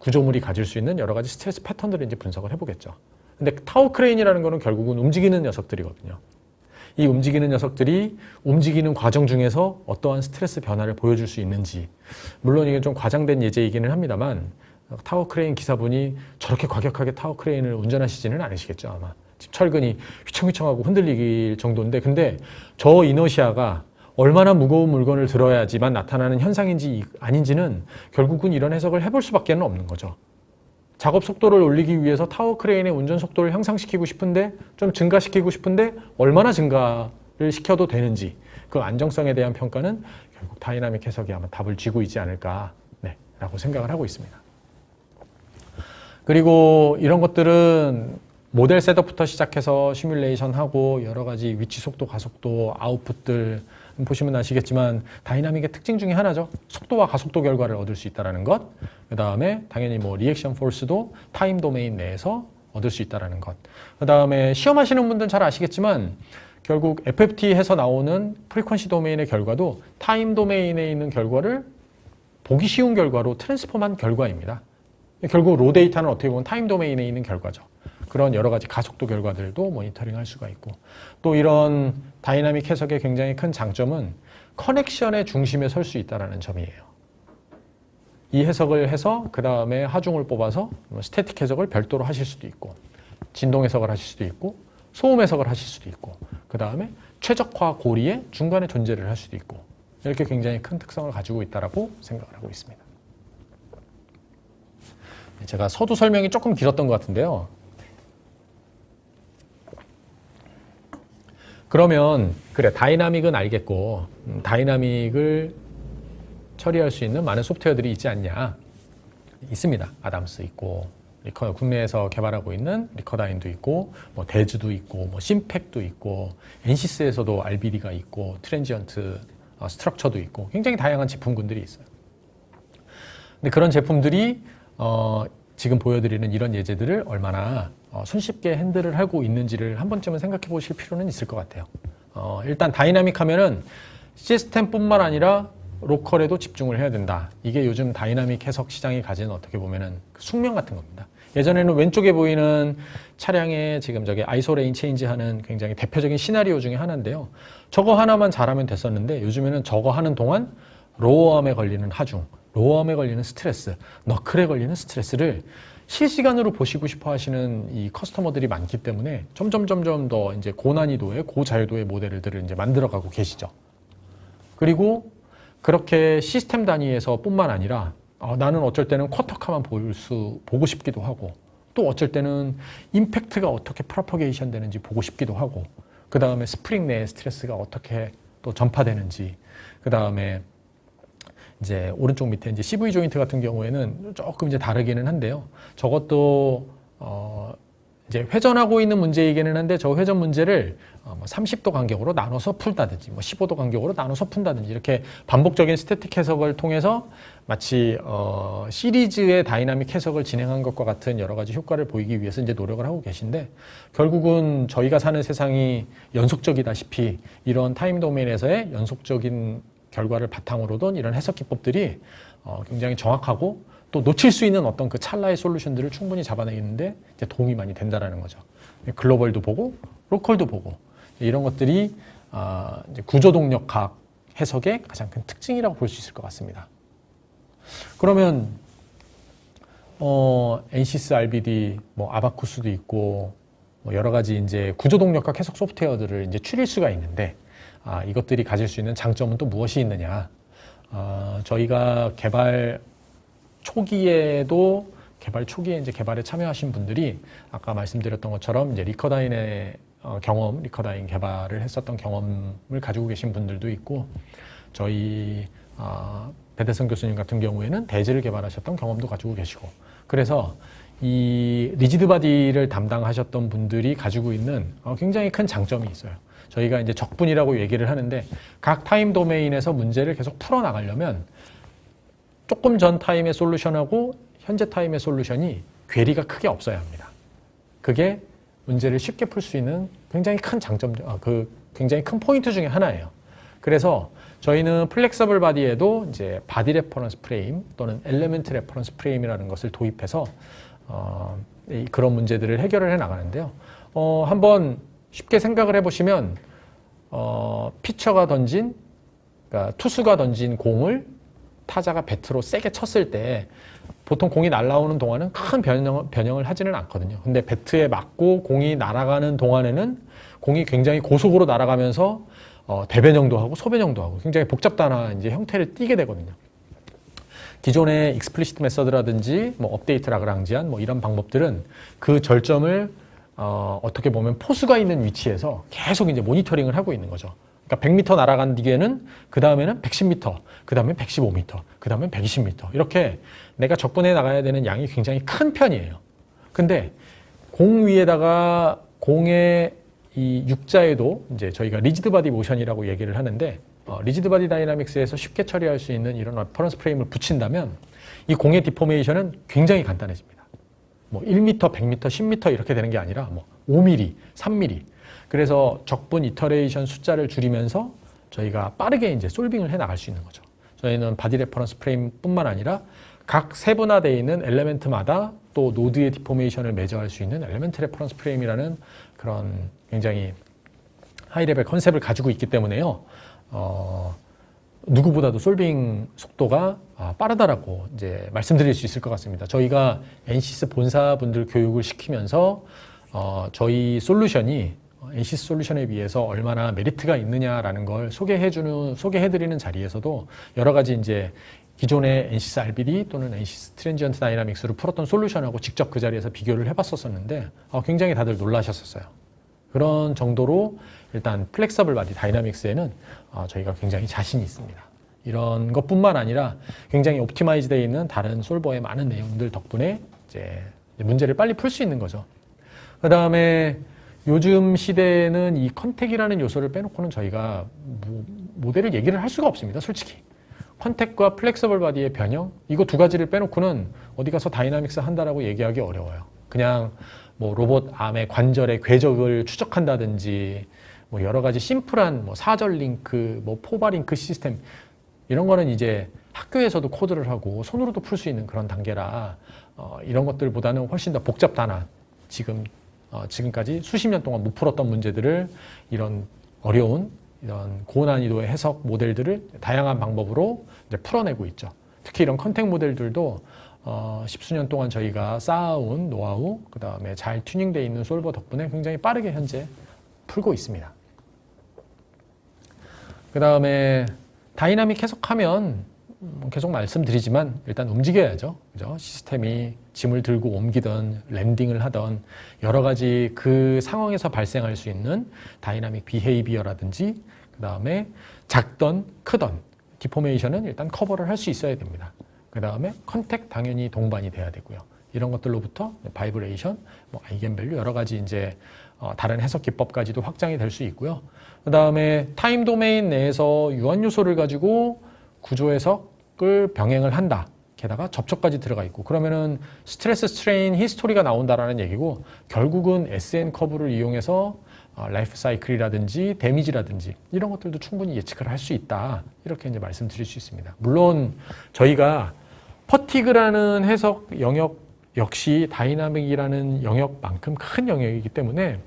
A: 구조물이 가질 수 있는 여러 가지 스트레스 패턴들을 이제 분석을 해보겠죠. 근데 타워 크레인이라는 거는 결국은 움직이는 녀석들이거든요. 이 움직이는 녀석들이 움직이는 과정 중에서 어떠한 스트레스 변화를 보여줄 수 있는지 물론 이게 좀 과장된 예제이기는 합니다만 타워 크레인 기사분이 저렇게 과격하게 타워 크레인을 운전하시지는 않으시겠죠 아마. 지금 철근이 휘청휘청하고 흔들릴 정도인데 근데 저 이너시아가 얼마나 무거운 물건을 들어야지만 나타나는 현상인지 아닌지는 결국은 이런 해석을 해볼 수밖에 없는 거죠. 작업 속도를 올리기 위해서 타워 크레인의 운전 속도를 향상시키고 싶은데 좀 증가시키고 싶은데 얼마나 증가를 시켜도 되는지 그 안정성에 대한 평가는 결국 다이나믹 해석이 아마 답을 쥐고 있지 않을까 라고 생각을 하고 있습니다. 그리고 이런 것들은 모델 셋업부터 시작해서 시뮬레이션하고 여러 가지 위치 속도, 가속도, 아웃풋들 보시면 아시겠지만 다이나믹의 특징 중에 하나죠. 속도와 가속도 결과를 얻을 수 있다는 것. 그 다음에 당연히 뭐 리액션 포스도 타임 도메인 내에서 얻을 수 있다는 것. 그 다음에 시험하시는 분들은 잘 아시겠지만 결국 FFT에서 나오는 프리퀀시 도메인의 결과도 타임 도메인에 있는 결과를 보기 쉬운 결과로 트랜스폼한 결과입니다. 결국 로 데이터는 어떻게 보면 타임 도메인에 있는 결과죠. 그런 여러 가지 가속도 결과들도 모니터링 할 수가 있고 또 이런 다이나믹 해석의 굉장히 큰 장점은 커넥션의 중심에 설 수 있다는 점이에요. 이 해석을 해서 그 다음에 하중을 뽑아서 스태틱 해석을 별도로 하실 수도 있고 진동 해석을 하실 수도 있고 소음 해석을 하실 수도 있고 그 다음에 최적화 고리의 중간에 존재를 할 수도 있고 이렇게 굉장히 큰 특성을 가지고 있다고 생각을 하고 있습니다. 제가 서두 설명이 조금 길었던 것 같은데요. 그러면 그래 다이나믹은 알겠고 다이나믹을 처리할 수 있는 많은 소프트웨어들이 있지 않냐. 있습니다. 아담스 있고 국내에서 개발하고 있는 리커다인도 있고 뭐 대즈도 있고 뭐 심팩도 있고 엔시스에서도 RBD가 있고 트랜지언트 스트럭처도 있고 굉장히 다양한 제품군들이 있어요. 근데 그런 제품들이 지금 보여드리는 이런 예제들을 얼마나 손쉽게 핸들을 하고 있는지를 한 번쯤은 생각해 보실 필요는 있을 것 같아요. 일단 다이나믹 하면은 시스템뿐만 아니라 로컬에도 집중을 해야 된다. 이게 요즘 다이나믹 해석 시장이 가진 어떻게 보면은 숙명 같은 겁니다. 예전에는 왼쪽에 보이는 차량의 지금 저기 아이소레인 체인지 하는 굉장히 대표적인 시나리오 중에 하나인데요. 저거 하나만 잘하면 됐었는데 요즘에는 저거 하는 동안 로어암에 걸리는 하중 로어암에 걸리는 스트레스, 너클에 걸리는 스트레스를 실시간으로 보시고 싶어 하시는 이 커스터머들이 많기 때문에 점점 더 이제 고난이도의 고자유도의 모델들을 이제 만들어가고 계시죠. 그리고 그렇게 시스템 단위에서 뿐만 아니라 나는 어쩔 때는 쿼터카만 보고 싶기도 하고, 또 어쩔 때는 임팩트가 어떻게 프로퍼게이션 되는지 보고 싶기도 하고, 그 다음에 스프링 내의 스트레스가 어떻게 또 전파되는지, 그 다음에 이제 오른쪽 밑에 이제 CV 조인트 같은 경우에는 조금 이제 다르기는 한데요. 저것도 이제 회전하고 있는 문제이기는 한데, 저 회전 문제를 30도 간격으로 나눠서 풀다든지, 15도 간격으로 나눠서 푼다든지, 이렇게 반복적인 스태틱 해석을 통해서 마치 시리즈의 다이나믹 해석을 진행한 것과 같은 여러 가지 효과를 보이기 위해서 이제 노력을 하고 계신데, 결국은 저희가 사는 세상이 연속적이다시피 이런 타임 도메인에서의 연속적인 결과를 바탕으로 둔 이런 해석 기법들이 굉장히 정확하고, 또 놓칠 수 있는 어떤 그 찰나의 솔루션들을 충분히 잡아내는데 이제 도움이 많이 된다라는 거죠. 글로벌도 보고 로컬도 보고, 이런 것들이 이제 구조동력학 해석의 가장 큰 특징이라고 볼 수 있을 것 같습니다. 그러면 엔시스 RBD, 아바쿠스도 있고, 여러 가지 이제 구조동력학 해석 소프트웨어들을 이제 추릴 수가 있는데, 이것들이 가질 수 있는 장점은 또 무엇이 있느냐? 저희가 개발 초기에 이제 개발에 참여하신 분들이 아까 말씀드렸던 것처럼 이제 리커다인의 리커다인 개발을 했었던 경험을 가지고 계신 분들도 있고, 저희 배대성 교수님 같은 경우에는 대지를 개발하셨던 경험도 가지고 계시고, 그래서 이 리지드 바디를 담당하셨던 분들이 가지고 있는 굉장히 큰 장점이 있어요. 저희가 이제 적분이라고 얘기를 하는데, 각 타임 도메인에서 문제를 계속 풀어나가려면 조금 전 타임의 솔루션하고 현재 타임의 솔루션이 괴리가 크게 없어야 합니다. 그게 문제를 쉽게 풀 수 있는 굉장히 큰 장점, 굉장히 큰 포인트 중에 하나예요. 그래서 저희는 플렉서블 바디에도 이제 바디 레퍼런스 프레임 또는 엘리멘트 레퍼런스 프레임이라는 것을 도입해서 그런 문제들을 해결을 해 나가는데요. 한번 쉽게 생각을 해보시면, 피처가 그러니까 투수가 던진 공을 타자가 배트로 세게 쳤을 때 보통 공이 날아오는 동안은 큰 변형을 하지는 않거든요. 근데 배트에 맞고 공이 날아가는 동안에는 공이 굉장히 고속으로 날아가면서 대변형도 하고 소변형도 하고 굉장히 복잡한 이제 형태를 띠게 되거든요. 기존의 익스플리시트 메서드라든지 업데이트 라그랑지안 이런 방법들은 그 절점을 어떻게 보면 포수가 있는 위치에서 계속 이제 모니터링을 하고 있는 거죠. 그러니까 100m 날아간 뒤에는 그 다음에는 110m, 그 다음에 115m, 그 다음에 120m, 이렇게 내가 적분해 나가야 되는 양이 굉장히 큰 편이에요. 근데 공 위에다가 공의 이 육자에도 이제 저희가 리지드 바디 모션이라고 얘기를 하는데, 리지드 바디 다이나믹스에서 쉽게 처리할 수 있는 이런 레퍼런스 프레임을 붙인다면 이 공의 디포메이션은 굉장히 간단해집니다. 1m, 100m, 10m 이렇게 되는 게 아니라 5mm, 3mm. 그래서 적분 이터레이션 숫자를 줄이면서 저희가 빠르게 이제 솔빙을 해 나갈 수 있는 거죠. 저희는 바디 레퍼런스 프레임뿐만 아니라 각 세분화되어 있는 엘리멘트마다 또 노드의 디포메이션을 메저할 수 있는 엘리멘트 레퍼런스 프레임이라는 그런 굉장히 하이레벨 컨셉을 가지고 있기 때문에요. 누구보다도 솔빙 속도가 빠르다라고 이제 말씀드릴 수 있을 것 같습니다. 저희가 엔시스 본사분들 교육을 시키면서 저희 솔루션이 엔시스 솔루션에 비해서 얼마나 메리트가 있느냐라는 걸 소개해드리는 자리에서도 여러 가지 이제 기존의 엔시스 RBD 또는 엔시스 트랜지언트 다이나믹스를 풀었던 솔루션하고 직접 그 자리에서 비교를 해봤었는데 굉장히 다들 놀라셨었어요. 그런 정도로 일단 플렉서블 바디 다이나믹스에는 저희가 굉장히 자신이 있습니다. 이런 것뿐만 아니라 굉장히 옵티마이즈 되어 있는 다른 솔버의 많은 내용들 덕분에 이제 문제를 빨리 풀 수 있는 거죠. 그 다음에 요즘 시대에는 이 컨택이라는 요소를 빼놓고는 저희가 모델을 얘기를 할 수가 없습니다. 솔직히. 컨택과 플렉서블 바디의 변형, 이거 두 가지를 빼놓고는 어디 가서 다이나믹스 한다라고 얘기하기 어려워요. 그냥 로봇 암의 관절의 궤적을 추적한다든지 여러 가지 심플한 사절 링크, 포바 링크 시스템, 이런 거는 이제 학교에서도 코드를 하고 손으로도 풀 수 있는 그런 단계라 이런 것들보다는 훨씬 더 복잡단한 지금까지 수십 년 동안 못 풀었던 문제들을 이런 어려운 이런 고난이도의 해석 모델들을 다양한 방법으로 이제 풀어내고 있죠. 특히 이런 컨택 모델들도 십수년 동안 저희가 쌓아온 노하우, 그 다음에 잘 튜닝되어 있는 솔버 덕분에 굉장히 빠르게 현재 풀고 있습니다. 그 다음에 다이나믹 해석하면 계속 말씀드리지만 일단 움직여야죠. 그죠? 시스템이 짐을 들고 옮기던 랜딩을 하던 여러 가지 그 상황에서 발생할 수 있는 다이나믹 비헤이비어라든지 그 다음에 작던 크던 디포메이션은 일단 커버를 할 수 있어야 됩니다. 그 다음에 컨택 당연히 동반이 돼야 되고요. 이런 것들로부터 바이브레이션, 아이겐밸류 여러 가지 이제 다른 해석 기법까지도 확장이 될 수 있고요. 그 다음에 타임 도메인 내에서 유한 요소를 가지고 구조 해석을 병행을 한다. 게다가 접촉까지 들어가 있고 그러면은 스트레스 스트레인 히스토리가 나온다라는 얘기고 결국은 SN 커브를 이용해서 라이프 사이클이라든지 데미지라든지 이런 것들도 충분히 예측을 할 수 있다. 이렇게 이제 말씀드릴 수 있습니다. 물론 저희가 퍼티그라는 해석 영역 역시 다이나믹이라는 영역만큼 큰 영역이기 때문에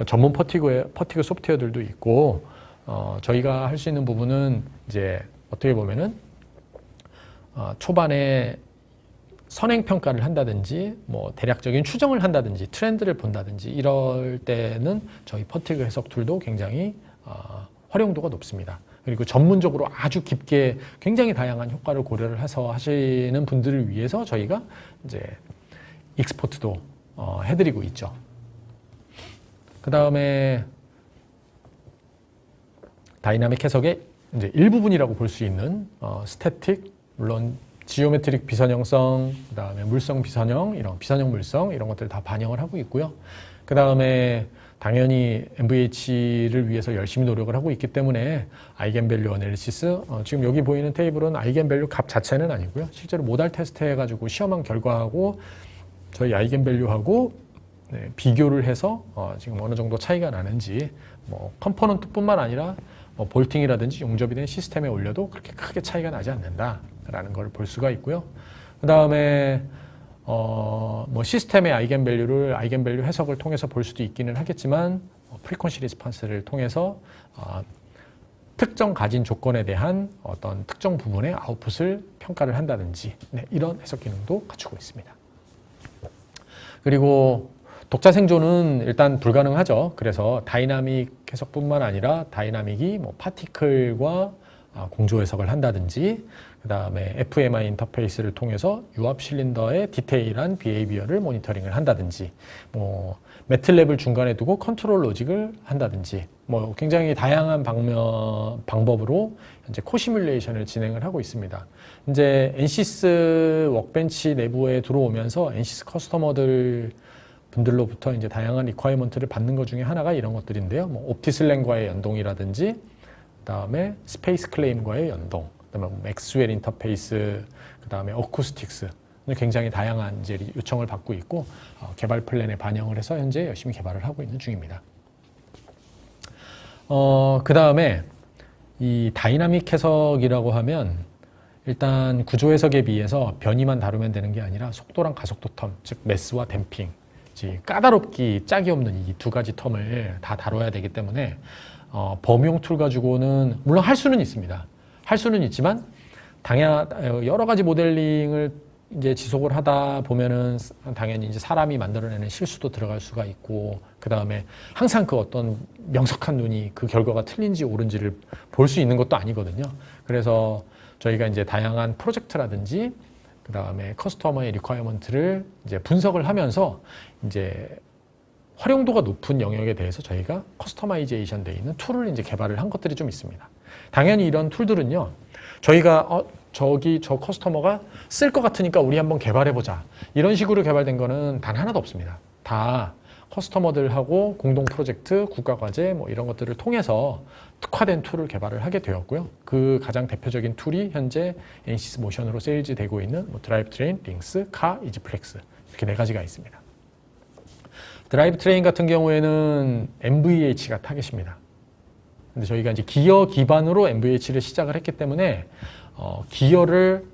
A: 전문 퍼티그 소프트웨어들도 있고 저희가 할 수 있는 부분은 이제 어떻게 보면은 초반에 선행 평가를 한다든지 뭐 대략적인 추정을 한다든지 트렌드를 본다든지 이럴 때는 저희 퍼티그 해석 툴도 굉장히 활용도가 높습니다. 그리고 전문적으로 아주 깊게 굉장히 다양한 효과를 고려를 해서 하시는 분들을 위해서 저희가 이제 익스포트도 해드리고 있죠. 그 다음에 다이나믹 해석의 이제 일부분이라고 볼 수 있는 스태틱, 물론 지오메트릭 비선형성, 그 다음에 물성 비선형, 이런 비선형 물성 이런 것들 다 반영을 하고 있고요. 그 다음에 당연히 MVH를 위해서 열심히 노력을 하고 있기 때문에 아이겐밸류 어널리시스, 지금 여기 보이는 테이블은 아이겐밸류 값 자체는 아니고요. 실제로 모달 테스트 해가지고 시험한 결과하고 저희 아이겐밸류하고 비교를 해서 지금 어느 정도 차이가 나는지 뭐 컴포넌트뿐만 아니라 뭐 볼팅이라든지 용접이 된 시스템에 올려도 그렇게 크게 차이가 나지 않는다라는 걸 볼 수가 있고요. 그 다음에 뭐 시스템의 아이겐밸류 해석을 통해서 볼 수도 있기는 하겠지만 프리퀀시 리스폰스를 통해서 특정 가진 조건에 대한 어떤 특정 부분의 아웃풋을 평가를 한다든지 이런 해석 기능도 갖추고 있습니다. 그리고 독자 생존은 일단 불가능하죠. 그래서 다이나믹 해석뿐만 아니라 다이나믹이 뭐 파티클과 공조 해석을 한다든지 그 다음에 FMI 인터페이스를 통해서 유압 실린더의 디테일한 비헤이비어를 모니터링을 한다든지 뭐 매틀랩을 중간에 두고 컨트롤 로직을 한다든지 뭐 굉장히 다양한 방법으로 현재 코시뮬레이션을 진행을 하고 있습니다. 이제 엔시스 웍벤치 내부에 들어오면서 엔시스 커스터머들 분들로부터 이제 다양한 리퀘어먼트를 받는 것 중에 하나가 이런 것들인데요. 뭐 옵티슬랭과의 연동이라든지 그다음에 스페이스 클레임과의 연동, 그다음에 맥스웰 인터페이스, 그다음에 어쿠스틱스 굉장히 다양한 이제 요청을 받고 있고 개발 플랜에 반영을 해서 현재 열심히 개발을 하고 있는 중입니다. 그다음에 이 다이나믹 해석이라고 하면 일단 구조 해석에 비해서 변이만 다루면 되는 게 아니라 속도랑 가속도 텀, 즉 매스와 댐핑, 까다롭기 짝이 없는 이 두 가지 텀을 다 다뤄야 되기 때문에 범용 툴 가지고는 물론 할 수는 있습니다. 할 수는 있지만 여러 가지 모델링을 이제 지속을 하다 보면은 당연히 이제 사람이 만들어내는 실수도 들어갈 수가 있고 그 다음에 항상 그 어떤 명석한 눈이 그 결과가 틀린지 옳은지를 볼 수 있는 것도 아니거든요. 그래서 저희가 이제 다양한 프로젝트라든지 그 다음에 커스터머의 리퀘어먼트를 이제 분석을 하면서 이제 활용도가 높은 영역에 대해서 저희가 커스터마이제이션 되어 있는 툴을 이제 개발을 한 것들이 좀 있습니다. 당연히 이런 툴들은요, 저희가 저 커스터머가 쓸 것 같으니까 우리 한번 개발해보자. 이런 식으로 개발된 거는 단 하나도 없습니다. 다 커스터머들하고 공동 프로젝트, 국가과제 뭐 이런 것들을 통해서 특화된 툴을 개발을 하게 되었고요. 그 가장 대표적인 툴이 현재 엔시스 모션으로 세일즈 되고 있는 뭐 드라이브 트레인, 링스, 카, 이지플렉스 이렇게 4가지가 있습니다. 드라이브 트레인 같은 경우에는 MVH가 타겟입니다. 근데 저희가 이제 기어 기반으로 MVH를 시작을 했기 때문에 기어를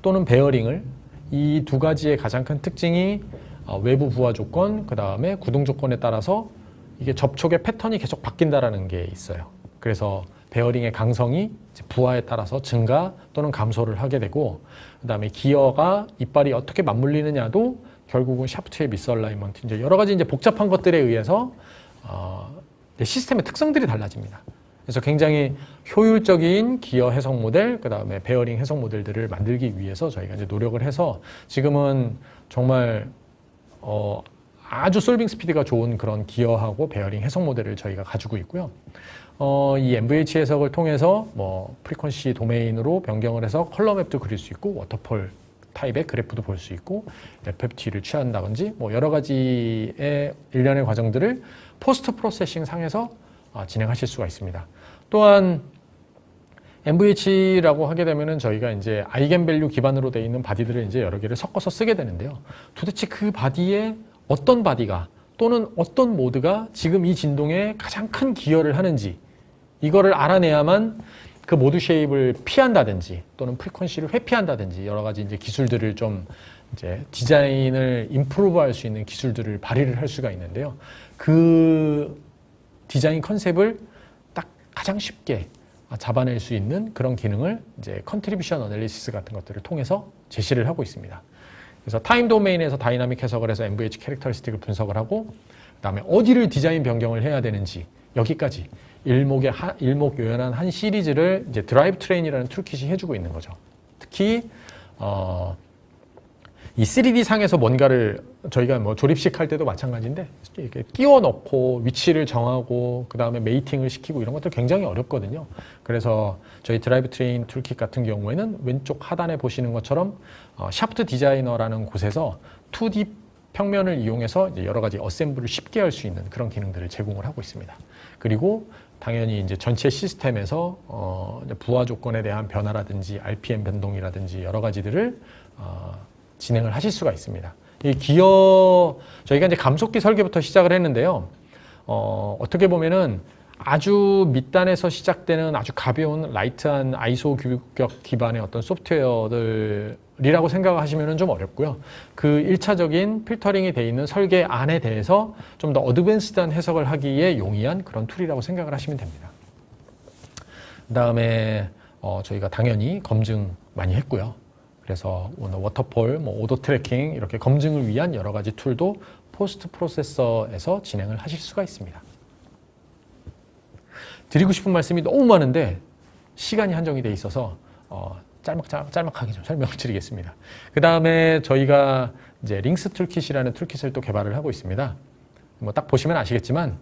A: 또는 베어링을 이 2가지의 가장 큰 특징이 외부 부하 조건, 그 다음에 구동 조건에 따라서 이게 접촉의 패턴이 계속 바뀐다라는 게 있어요. 그래서 베어링의 강성이 이제 부하에 따라서 증가 또는 감소를 하게 되고, 그다음에 기어가 이빨이 어떻게 맞물리느냐도 결국은 샤프트의 미스얼라이먼트, 이제 여러 가지 이제 복잡한 것들에 의해서 시스템의 특성들이 달라집니다. 그래서 굉장히 효율적인 기어 해석 모델, 그다음에 베어링 해석 모델들을 만들기 위해서 저희가 이제 노력을 해서 지금은 정말 아주 솔빙 스피드가 좋은 그런 기어하고 베어링 해석 모델을 저희가 가지고 있고요. 이 MVH 해석을 통해서 뭐 프리퀀시 도메인으로 변경을 해서 컬러 맵도 그릴 수 있고, 워터폴 타입의 그래프도 볼 수 있고, FFT를 취한다든지 뭐 여러 가지의 일련의 과정들을 포스트 프로세싱 상에서 진행하실 수가 있습니다. 또한 MVH라고 하게 되면은 저희가 이제 아이겐밸류 기반으로 되어 있는 바디들을 이제 여러 개를 섞어서 쓰게 되는데요. 도대체 그 바디에 어떤 바디가 또는 어떤 모드가 지금 이 진동에 가장 큰 기여를 하는지, 이거를 알아내야만 그 모드 쉐입을 피한다든지 또는 프리퀀시를 회피한다든지 여러 가지 이제 기술들을 좀 이제 디자인을 임프루브할 수 있는 기술들을 발휘를 할 수가 있는데요. 그 디자인 컨셉을 딱 가장 쉽게 잡아낼 수 있는 그런 기능을 이제 컨트리뷰션 어널리시스 같은 것들을 통해서 제시를 하고 있습니다. 그래서 타임 도메인에서 다이나믹 해석을 해서 MVH 캐릭터리스틱을 분석을 하고, 그다음에 어디를 디자인 변경을 해야 되는지, 여기까지 일목요연한 한 시리즈를 이제 드라이브 트레인이라는 툴킷이 해주고 있는 거죠. 특히 이 3D 상에서 뭔가를 저희가 뭐 조립식 할 때도 마찬가지인데 이렇게 끼워 넣고 위치를 정하고 그 다음에 메이팅을 시키고 이런 것들 굉장히 어렵거든요. 그래서 저희 드라이브 트레인 툴킷 같은 경우에는 왼쪽 하단에 보시는 것처럼 샤프트 디자이너라는 곳에서 2D 평면을 이용해서 이제 여러 가지 어셈블을 쉽게 할 수 있는 그런 기능들을 제공을 하고 있습니다. 그리고 당연히 이제 전체 시스템에서 부하 조건에 대한 변화라든지 RPM 변동이라든지 여러 가지들을 진행을 하실 수가 있습니다. 이 기어, 저희가 이제 감속기 설계부터 시작을 했는데요. 어떻게 보면은 아주 밑단에서 시작되는 아주 가벼운 라이트한 아이소 규격 기반의 어떤 소프트웨어들이라고 생각하시면 좀 어렵고요. 그 1차적인 필터링이 되어 있는 설계 안에 대해서 좀 더 어드밴스드한 해석을 하기에 용이한 그런 툴이라고 생각을 하시면 됩니다. 그 다음에 저희가 당연히 검증 많이 했고요. 그래서 워터폴, 오더 트래킹 이렇게 검증을 위한 여러 가지 툴도 포스트 프로세서에서 진행을 하실 수가 있습니다. 드리고 싶은 말씀이 너무 많은데 시간이 한정이 돼 있어서 짤막하게 좀 설명을 드리겠습니다. 그 다음에 저희가 이제 링스 툴킷이라는 툴킷을 또 개발을 하고 있습니다. 뭐 딱 보시면 아시겠지만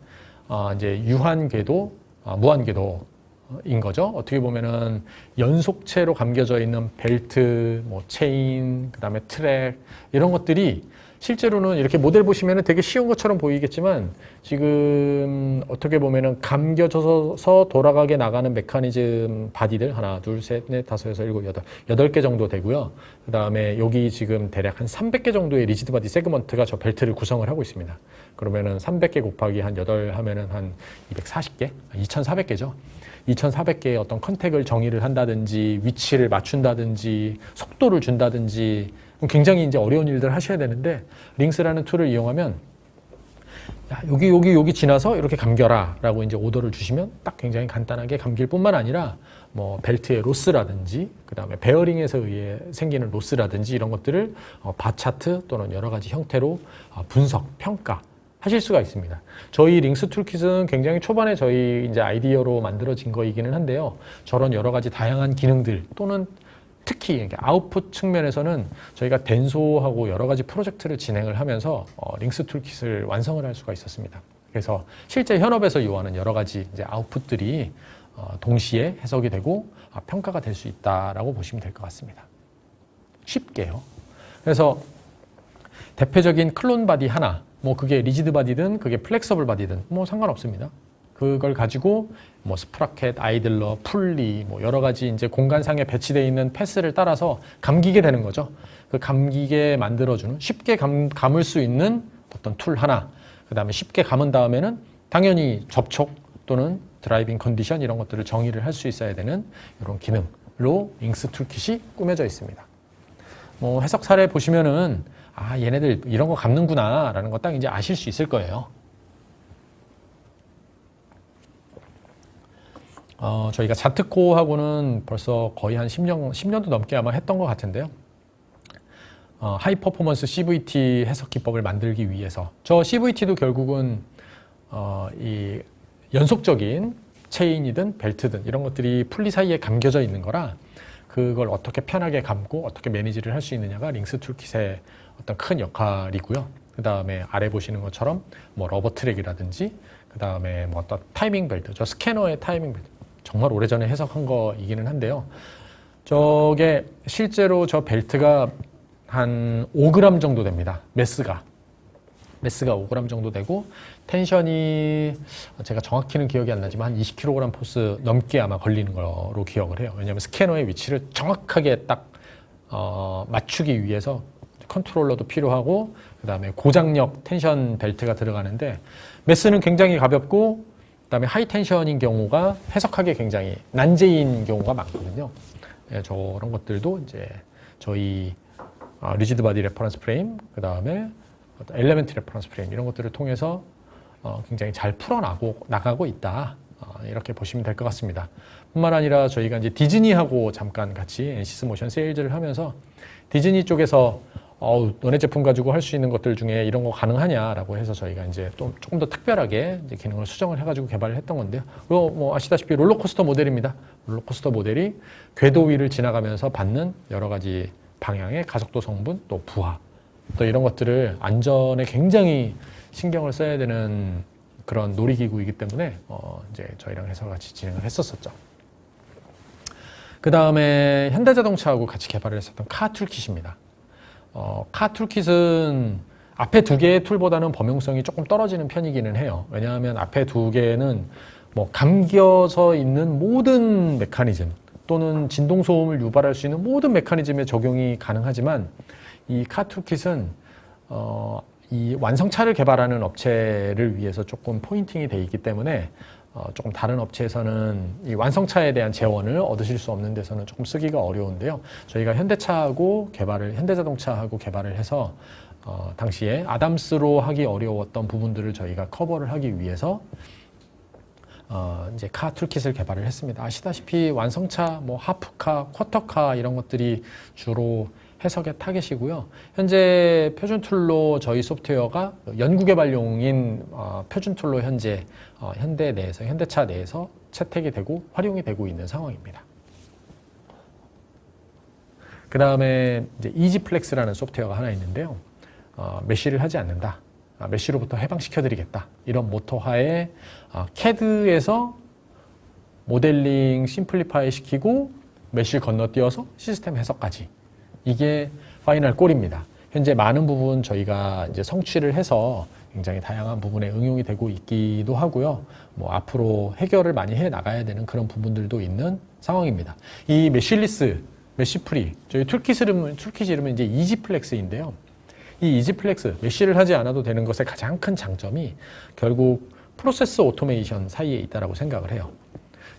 A: 이제 유한 궤도, 무한 궤도인 거죠. 어떻게 보면은 연속체로 감겨져 있는 벨트, 뭐 체인, 그 다음에 트랙 이런 것들이 실제로는 이렇게 모델 보시면은 되게 쉬운 것처럼 보이겠지만 지금 어떻게 보면은 감겨져서 돌아가게 나가는 메커니즘 바디들 하나, 둘, 셋, 넷, 다섯, 여섯, 일곱, 여덟 개 정도 되고요. 그 다음에 여기 지금 대략 한 300개 정도의 리지드 바디 세그먼트가 저 벨트를 구성을 하고 있습니다. 그러면은 300개 곱하기 한 8 하면은 한 240개, 2400개죠. 2400개의 어떤 컨택을 정의를 한다든지 위치를 맞춘다든지 속도를 준다든지 굉장히 이제 어려운 일들을 하셔야 되는데 링스라는 툴을 이용하면 야, 여기 지나서 이렇게 감겨라 라고 이제 오더를 주시면 딱 굉장히 간단하게 감길 뿐만 아니라 뭐 벨트의 로스라든지 그 다음에 베어링에서 의해 생기는 로스라든지 이런 것들을 바 차트 또는 여러 가지 형태로 분석, 평가 하실 수가 있습니다. 저희 링스 툴킷은 굉장히 초반에 저희 이제 아이디어로 만들어진 거이기는 한데요. 저런 여러 가지 다양한 기능들 또는 특히 아웃풋 측면에서는 저희가 덴소하고 여러 가지 프로젝트를 진행을 하면서 링스 툴킷을 완성을 할 수가 있었습니다. 그래서 실제 현업에서 요하는 여러 가지 이제 아웃풋들이 동시에 해석이 되고 평가가 될 수 있다라고 보시면 될 것 같습니다. 쉽게요. 그래서 대표적인 클론 바디 하나, 뭐 그게 리지드 바디든 그게 플렉서블 바디든 뭐 상관없습니다. 그걸 가지고 뭐 스프라켓, 아이들러, 풀리 뭐 여러 가지 이제 공간상에 배치되어 있는 패스를 따라서 감기게 되는 거죠. 그 감기게 만들어주는 쉽게 감을 수 있는 어떤 툴 하나. 그 다음에 쉽게 감은 다음에는 당연히 접촉 또는 드라이빙 컨디션 이런 것들을 정의를 할 수 있어야 되는 이런 기능으로 링스 툴킷이 꾸며져 있습니다. 뭐 해석 사례 보시면은 얘네들 이런 거 감는구나 라는 거 딱 이제 아실 수 있을 거예요. 저희가 자트코하고는 벌써 거의 한 10년도 넘게 아마 했던 것 같은데요. 하이 퍼포먼스 CVT 해석 기법을 만들기 위해서 저 CVT도 결국은 이 연속적인 체인이든 벨트든 이런 것들이 풀리 사이에 감겨져 있는 거라 그걸 어떻게 편하게 감고 어떻게 매니지를 할 수 있느냐가 링스 툴킷의 어떤 큰 역할이고요. 그 다음에 아래 보시는 것처럼 뭐 러버 트랙이라든지 그 다음에 뭐 어떤 타이밍 벨트, 저 스캐너의 타이밍 벨트 정말 오래전에 해석한 거이기는 한데요. 저게 실제로 저 벨트가 한 5g 정도 됩니다. 매스가 5g 정도 되고 텐션이 제가 정확히는 기억이 안 나지만 한 20kg 포스 넘게 아마 걸리는 거로 기억을 해요. 왜냐하면 스캐너의 위치를 정확하게 딱 맞추기 위해서 컨트롤러도 필요하고 그 다음에 고장력 텐션 벨트가 들어가는데 매스는 굉장히 가볍고 그 다음에 하이 텐션인 경우가 해석하기에 굉장히 난제인 경우가 많거든요. 예, 저런 것들도 이제 저희 리지드 바디 레퍼런스 프레임, 그 다음에 엘레멘트 레퍼런스 프레임 이런 것들을 통해서 굉장히 잘 나가고 있다. 이렇게 보시면 될 것 같습니다. 뿐만 아니라 저희가 이제 디즈니하고 잠깐 같이 NCS 모션 세일즈를 하면서 디즈니 쪽에서 너네 제품 가지고 할 수 있는 것들 중에 이런 거 가능하냐라고 해서 저희가 이제 또 조금 더 특별하게 이제 기능을 수정을 해가지고 개발을 했던 건데요. 그리고 뭐 아시다시피 롤러코스터 모델입니다. 롤러코스터 모델이 궤도 위를 지나가면서 받는 여러 가지 방향의 가속도 성분, 또 부하, 또 이런 것들을 안전에 굉장히 신경을 써야 되는 그런 놀이기구이기 때문에 이제 저희랑 해서 같이 진행을 했었었죠. 그 다음에 현대자동차하고 같이 개발을 했었던 카 툴킷입니다. 카 툴킷은 앞에 두 개의 툴보다는 범용성이 조금 떨어지는 편이기는 해요. 왜냐하면 앞에 두 개는 뭐 감겨서 있는 모든 메커니즘 또는 진동 소음을 유발할 수 있는 모든 메커니즘에 적용이 가능하지만 이 카 툴킷은 이 완성차를 개발하는 업체를 위해서 조금 포인팅이 돼 있기 때문에 조금 다른 업체에서는 이 완성차에 대한 재원을 얻으실 수 없는 데서는 조금 쓰기가 어려운데요. 저희가 현대자동차하고 개발을 해서 당시에 아담스로 하기 어려웠던 부분들을 저희가 커버를 하기 위해서 이제 카 툴킷을 개발을 했습니다. 아시다시피 완성차, 뭐 하프카, 쿼터카 이런 것들이 주로 해석의 타겟이고요. 현재 표준 툴로 저희 소프트웨어가 연구 개발용인 표준 툴로 현재 현대차 내에서 채택이 되고 활용이 되고 있는 상황입니다. 그 다음에 이제 이지플렉스라는 소프트웨어가 하나 있는데요. 메쉬를 하지 않는다. 메쉬로부터 해방시켜드리겠다. 이런 모토 하에 CAD에서 모델링 심플리파이 시키고 메쉬를 건너뛰어서 시스템 해석까지. 이게 파이널 꼴입니다. 현재 많은 부분 저희가 이제 성취를 해서 굉장히 다양한 부분에 응용이 되고 있기도 하고요. 뭐 앞으로 해결을 많이 해 나가야 되는 그런 부분들도 있는 상황입니다. 이 메쉬리스, 메쉬프리, 저희 툴킷 이름은 이제 이지플렉스인데요. 이 이지플렉스, 메쉬를 하지 않아도 되는 것의 가장 큰 장점이 결국 프로세스 오토메이션 사이에 있다고 생각을 해요.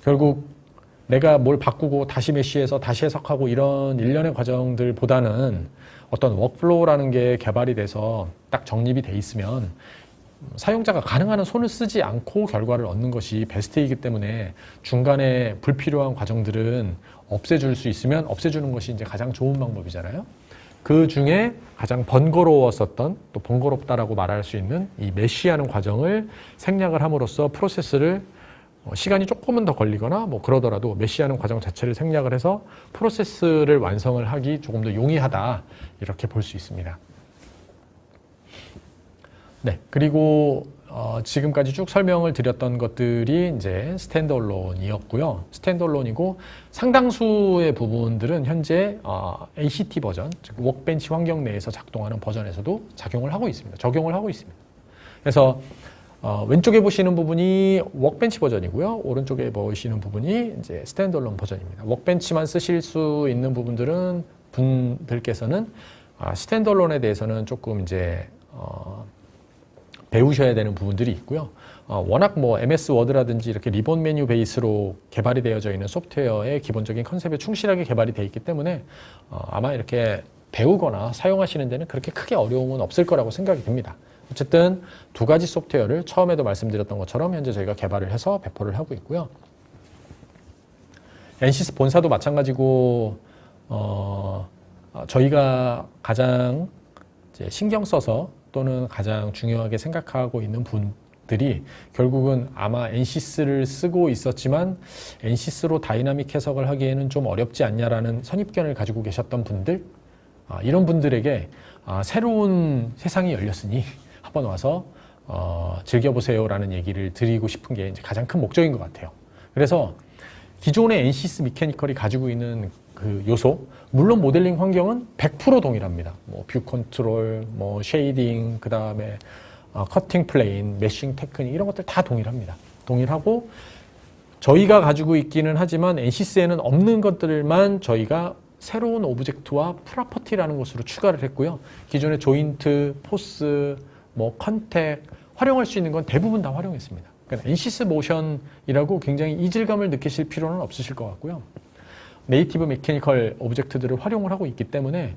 A: 결국 내가 뭘 바꾸고 다시 메쉬해서 다시 해석하고 이런 일련의 과정들보다는 어떤 워크플로우라는 게 개발이 돼서 딱 정립이 돼 있으면 사용자가 가능한 한 손을 쓰지 않고 결과를 얻는 것이 베스트이기 때문에 중간에 불필요한 과정들은 없애줄 수 있으면 없애주는 것이 이제 가장 좋은 방법이잖아요. 그 중에 가장 번거로웠었던 또 번거롭다라고 말할 수 있는 이 메쉬하는 과정을 생략을 함으로써 프로세스를 시간이 조금은 더 걸리거나 뭐 그러더라도 메쉬하는 과정 자체를 생략을 해서 프로세스를 완성을 하기 조금 더 용이하다 이렇게 볼 수 있습니다. 네, 그리고 지금까지 쭉 설명을 드렸던 것들이 이제 스탠드얼론이었고요. 스탠드얼론이고 상당수의 부분들은 현재 ACT 버전, 즉 워크벤치 환경 내에서 작동하는 버전에서도 적용을 하고 있습니다. 그래서 왼쪽에 보시는 부분이 워크벤치 버전이고요. 오른쪽에 보시는 부분이 이제 스탠드얼론 버전입니다. 워크벤치만 쓰실 수 있는 분들께서는 스탠드얼론에 대해서는 조금 이제 배우셔야 되는 부분들이 있고요. 워낙 뭐 MS 워드라든지 이렇게 리본 메뉴 베이스로 개발이 되어져 있는 소프트웨어의 기본적인 컨셉에 충실하게 개발이 되어 있기 때문에 아마 이렇게 배우거나 사용하시는 데는 그렇게 크게 어려움은 없을 거라고 생각이 듭니다. 어쨌든 두 가지 소프트웨어를 처음에도 말씀드렸던 것처럼 현재 저희가 개발을 해서 배포를 하고 있고요. NCS 본사도 마찬가지고 저희가 가장 이제 신경 써서 또는 가장 중요하게 생각하고 있는 분들이 결국은 아마 NCS를 쓰고 있었지만 NCS로 다이나믹 해석을 하기에는 좀 어렵지 않냐라는 선입견을 가지고 계셨던 분들, 이런 분들에게 새로운 세상이 열렸으니 한번 와서 즐겨보세요라는 얘기를 드리고 싶은 게 이제 가장 큰 목적인 것 같아요. 그래서 기존의 NCS 미케니컬이 가지고 있는 그 요소, 물론 모델링 환경은 100% 동일합니다. 뭐 뷰 컨트롤, 뭐 쉐이딩, 그 다음에 커팅 플레인, 메싱 테크닉 이런 것들 다 동일합니다. 동일하고 저희가 가지고 있기는 하지만 NCS에는 없는 것들만 저희가 새로운 오브젝트와 프로퍼티라는 것으로 추가를 했고요. 기존의 조인트, 포스, 뭐 컨택 활용할 수 있는 건 대부분 다 활용했습니다. 그러니까 NCS 모션이라고 굉장히 이질감을 느끼실 필요는 없으실 것 같고요. 네이티브 메케니컬 오브젝트들을 활용을 하고 있기 때문에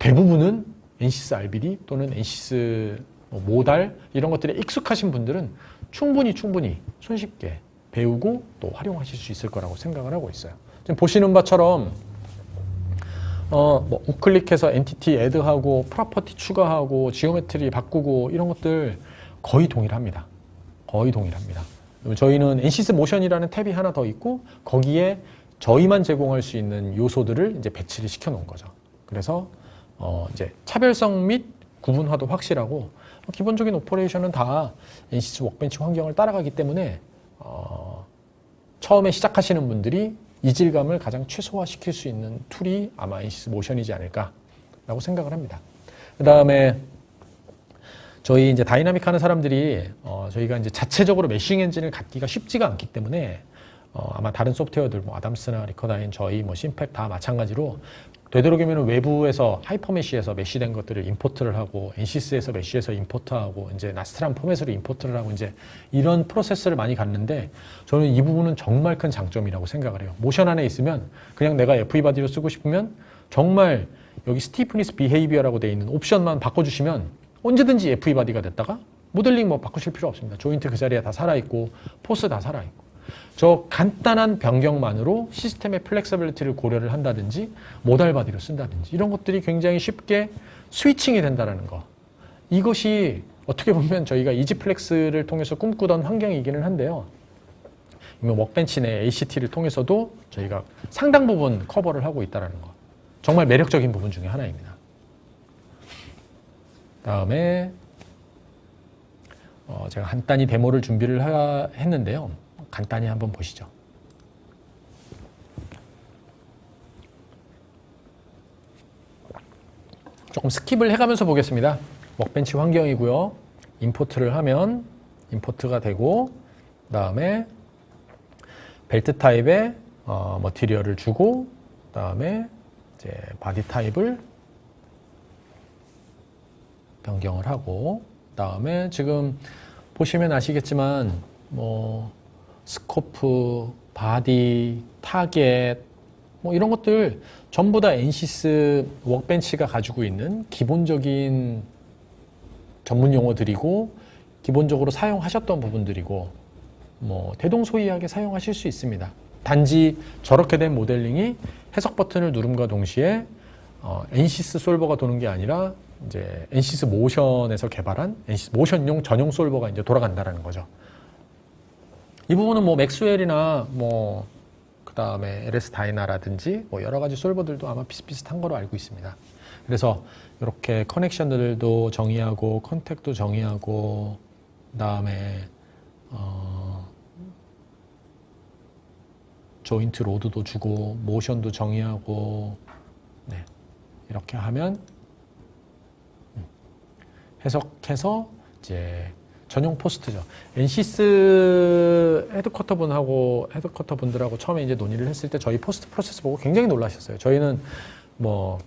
A: 대부분은 NCS RBD 또는 NCS 모달 이런 것들에 익숙하신 분들은 충분히 손쉽게 배우고 또 활용하실 수 있을 거라고 생각을 하고 있어요. 지금 보시는 바처럼 뭐 우클릭해서 엔티티 애드하고 프로퍼티 추가하고 지오메트리 바꾸고 이런 것들 거의 동일합니다. 거의 동일합니다. 저희는 NCS 모션이라는 탭이 하나 더 있고 거기에 저희만 제공할 수 있는 요소들을 이제 배치를 시켜 놓은 거죠. 그래서 이제 차별성 및 구분화도 확실하고 기본적인 오퍼레이션은 다 NCS 워크벤치 환경을 따라가기 때문에 처음에 시작하시는 분들이 이질감을 가장 최소화시킬 수 있는 툴이 아마 NCS 모션이지 않을까라고 생각을 합니다. 그 다음에 저희 이제 다이나믹 하는 사람들이 저희가 이제 자체적으로 메싱 엔진을 갖기가 쉽지가 않기 때문에 아마 다른 소프트웨어들 뭐 아담스나 리커다인 저희 뭐 심팩 다 마찬가지로 되도록이면 외부에서 하이퍼메쉬에서 메쉬된 것들을 임포트를 하고 NCS에서 메쉬에서 임포트하고 이제 나스트람 포맷으로 임포트를 하고 이제 이런 프로세스를 많이 갔는데 저는 이 부분은 정말 큰 장점이라고 생각을 해요. 모션 안에 있으면 그냥 내가 FE 바디로 쓰고 싶으면 정말 여기 스티프니스 비헤이비어라고 되어 있는 옵션만 바꿔주시면 언제든지 FE 바디가 됐다가 모델링 뭐 바꾸실 필요 없습니다. 조인트 그 자리에 다 살아있고 포스 다 살아있고 저 간단한 변경만으로 시스템의 플렉서빌리티를 고려를 한다든지 모달 바디로 쓴다든지 이런 것들이 굉장히 쉽게 스위칭이 된다는 거. 이것이 어떻게 보면 저희가 이지플렉스를 통해서 꿈꾸던 환경이기는 한데요. 워크벤치 내 ACT를 통해서도 저희가 상당 부분 커버를 하고 있다는 거. 정말 매력적인 부분 중에 하나입니다. 다음에 제가 간단히 데모를 준비를 했는데요. 간단히 한번 보시죠. 조금 스킵을 해가면서 보겠습니다. 워크벤치 환경이고요. 임포트를 하면 임포트가 되고 그다음에 벨트 타입의 머티리얼을 주고 그다음에 이제 바디 타입을 변경을 하고 그다음에 지금 보시면 아시겠지만 뭐 스코프, 바디, 타겟 뭐 이런 것들 전부 다 NCS 워크벤치가 가지고 있는 기본적인 전문 용어들이고 기본적으로 사용하셨던 부분들이고 뭐 대동소이하게 사용하실 수 있습니다. 단지 저렇게 된 모델링이 해석 버튼을 누름과 동시에 NCS 솔버가 도는 게 아니라 이제 NCS 모션에서 개발한 NCS 모션용 전용 솔버가 이제 돌아간다라는 거죠. 이 부분은 뭐 맥스웰이나 뭐 그다음에 LS 다이나라든지 뭐 여러 가지 솔버들도 아마 비슷비슷한 거로 알고 있습니다. 그래서 이렇게 커넥션들도 정의하고 컨택도 정의하고 그다음에 조인트 로드도 주고 모션도 정의하고 네. 이렇게 하면 해석해서 이제 전용 포스트죠. NCS 헤드쿼터 분들하고 처음에 이제 논의를 했을 때 저희 포스트 프로세스 보고 굉장히 놀라셨어요. 저희는 뭐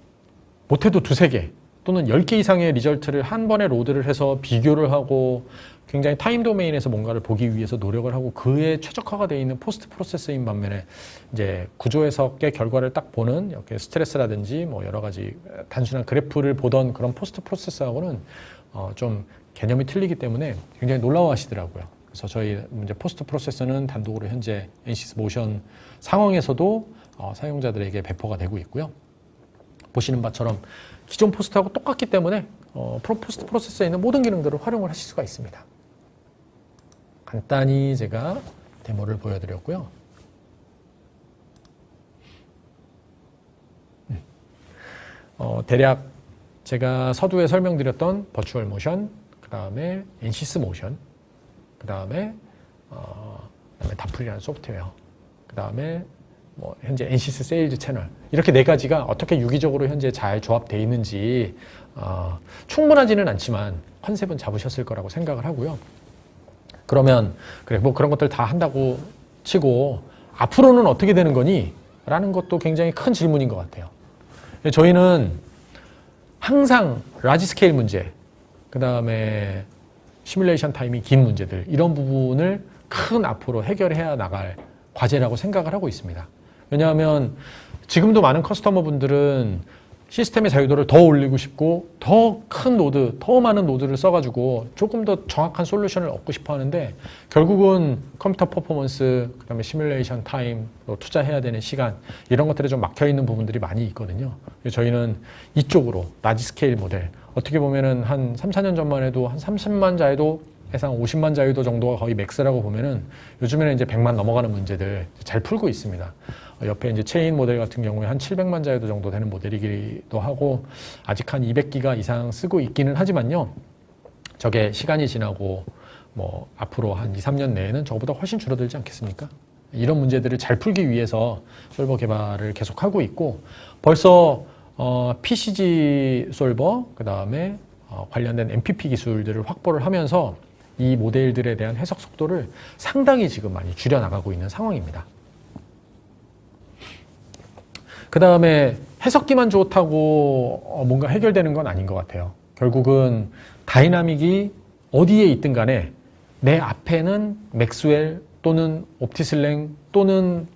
A: 못해도 2-3개 또는 10개 이상의 리절트를 한 번에 로드를 해서 비교를 하고 굉장히 타임 도메인에서 뭔가를 보기 위해서 노력을 하고 그에 최적화가 되어 있는 포스트 프로세스인 반면에 이제 구조 해석의 결과를 딱 보는 이렇게 스트레스라든지 뭐 여러 가지 단순한 그래프를 보던 그런 포스트 프로세스하고는 좀 개념이 틀리기 때문에 굉장히 놀라워 하시더라고요. 그래서 저희 이제 포스트 프로세서는 단독으로 현재 NCS 모션 상황에서도 사용자들에게 배포가 되고 있고요. 보시는 바처럼 기존 포스트하고 똑같기 때문에 포스트 프로세서에 있는 모든 기능들을 활용을 하실 수가 있습니다. 간단히 제가 데모를 보여드렸고요. 대략 제가 서두에 설명드렸던 버추얼 모션, 그 다음에 NCS 모션, 그 다음에 다플이라는 소프트웨어, 그 다음에 뭐 현재 NCS 세일즈 채널, 이렇게 네 가지가 어떻게 유기적으로 현재 잘 조합되어 있는지 충분하지는 않지만 컨셉은 잡으셨을 거라고 생각을 하고요. 그러면 그래 뭐 그런 것들 다 한다고 치고 앞으로는 어떻게 되는 거니? 라는 것도 굉장히 큰 질문인 것 같아요. 저희는 항상 라지 스케일 문제, 그 다음에 시뮬레이션 타임이 긴 문제들, 이런 부분을 큰 앞으로 해결해야 나갈 과제라고 생각을 하고 있습니다. 왜냐하면 지금도 많은 커스터머 분들은 시스템의 자유도를 더 올리고 싶고 더 큰 노드, 더 많은 노드를 써가지고 조금 더 정확한 솔루션을 얻고 싶어 하는데, 결국은 컴퓨터 퍼포먼스, 그 다음에 시뮬레이션 타임, 또 투자해야 되는 시간, 이런 것들에 좀 막혀있는 부분들이 많이 있거든요. 저희는 이쪽으로 라지 스케일 모델, 어떻게 보면은 한 3, 4년 전만 해도 한 30만 자유도 해상 50만 자유도 정도가 거의 맥스라고 보면은 요즘에는 이제 100만 넘어가는 문제들 잘 풀고 있습니다. 옆에 이제 체인 모델 같은 경우에 한 700만 자유도 정도 되는 모델이기도 하고, 아직 한 200기가 이상 쓰고 있기는 하지만요. 저게 시간이 지나고 뭐 앞으로 한 2, 3년 내에는 저보다 훨씬 줄어들지 않겠습니까? 이런 문제들을 잘 풀기 위해서 솔버 개발을 계속하고 있고, 벌써 PCG 솔버, 그 다음에 관련된 MPP 기술들을 확보를 하면서 이 모델들에 대한 해석 속도를 상당히 지금 많이 줄여나가고 있는 상황입니다. 그 다음에 해석기만 좋다고 뭔가 해결되는 건 아닌 것 같아요. 결국은 다이나믹이 어디에 있든 간에 내 앞에는 맥스웰 또는 옵티슬랭 또는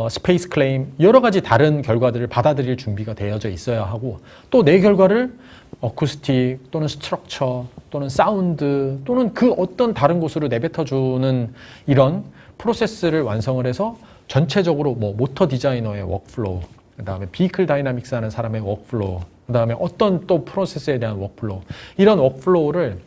A: 스페이스 클레임, 여러 가지 다른 결과들을 받아들일 준비가 되어져 있어야 하고, 또 내 결과를 어쿠스틱 또는 스트럭처 또는 사운드 또는 그 어떤 다른 곳으로 내뱉어주는 이런 프로세스를 완성을 해서 전체적으로 뭐 모터 디자이너의 워크플로우, 그 다음에 비클 다이나믹스 하는 사람의 워크플로우, 그 다음에 어떤 또 프로세스에 대한 워크플로우, 이런 워크플로우를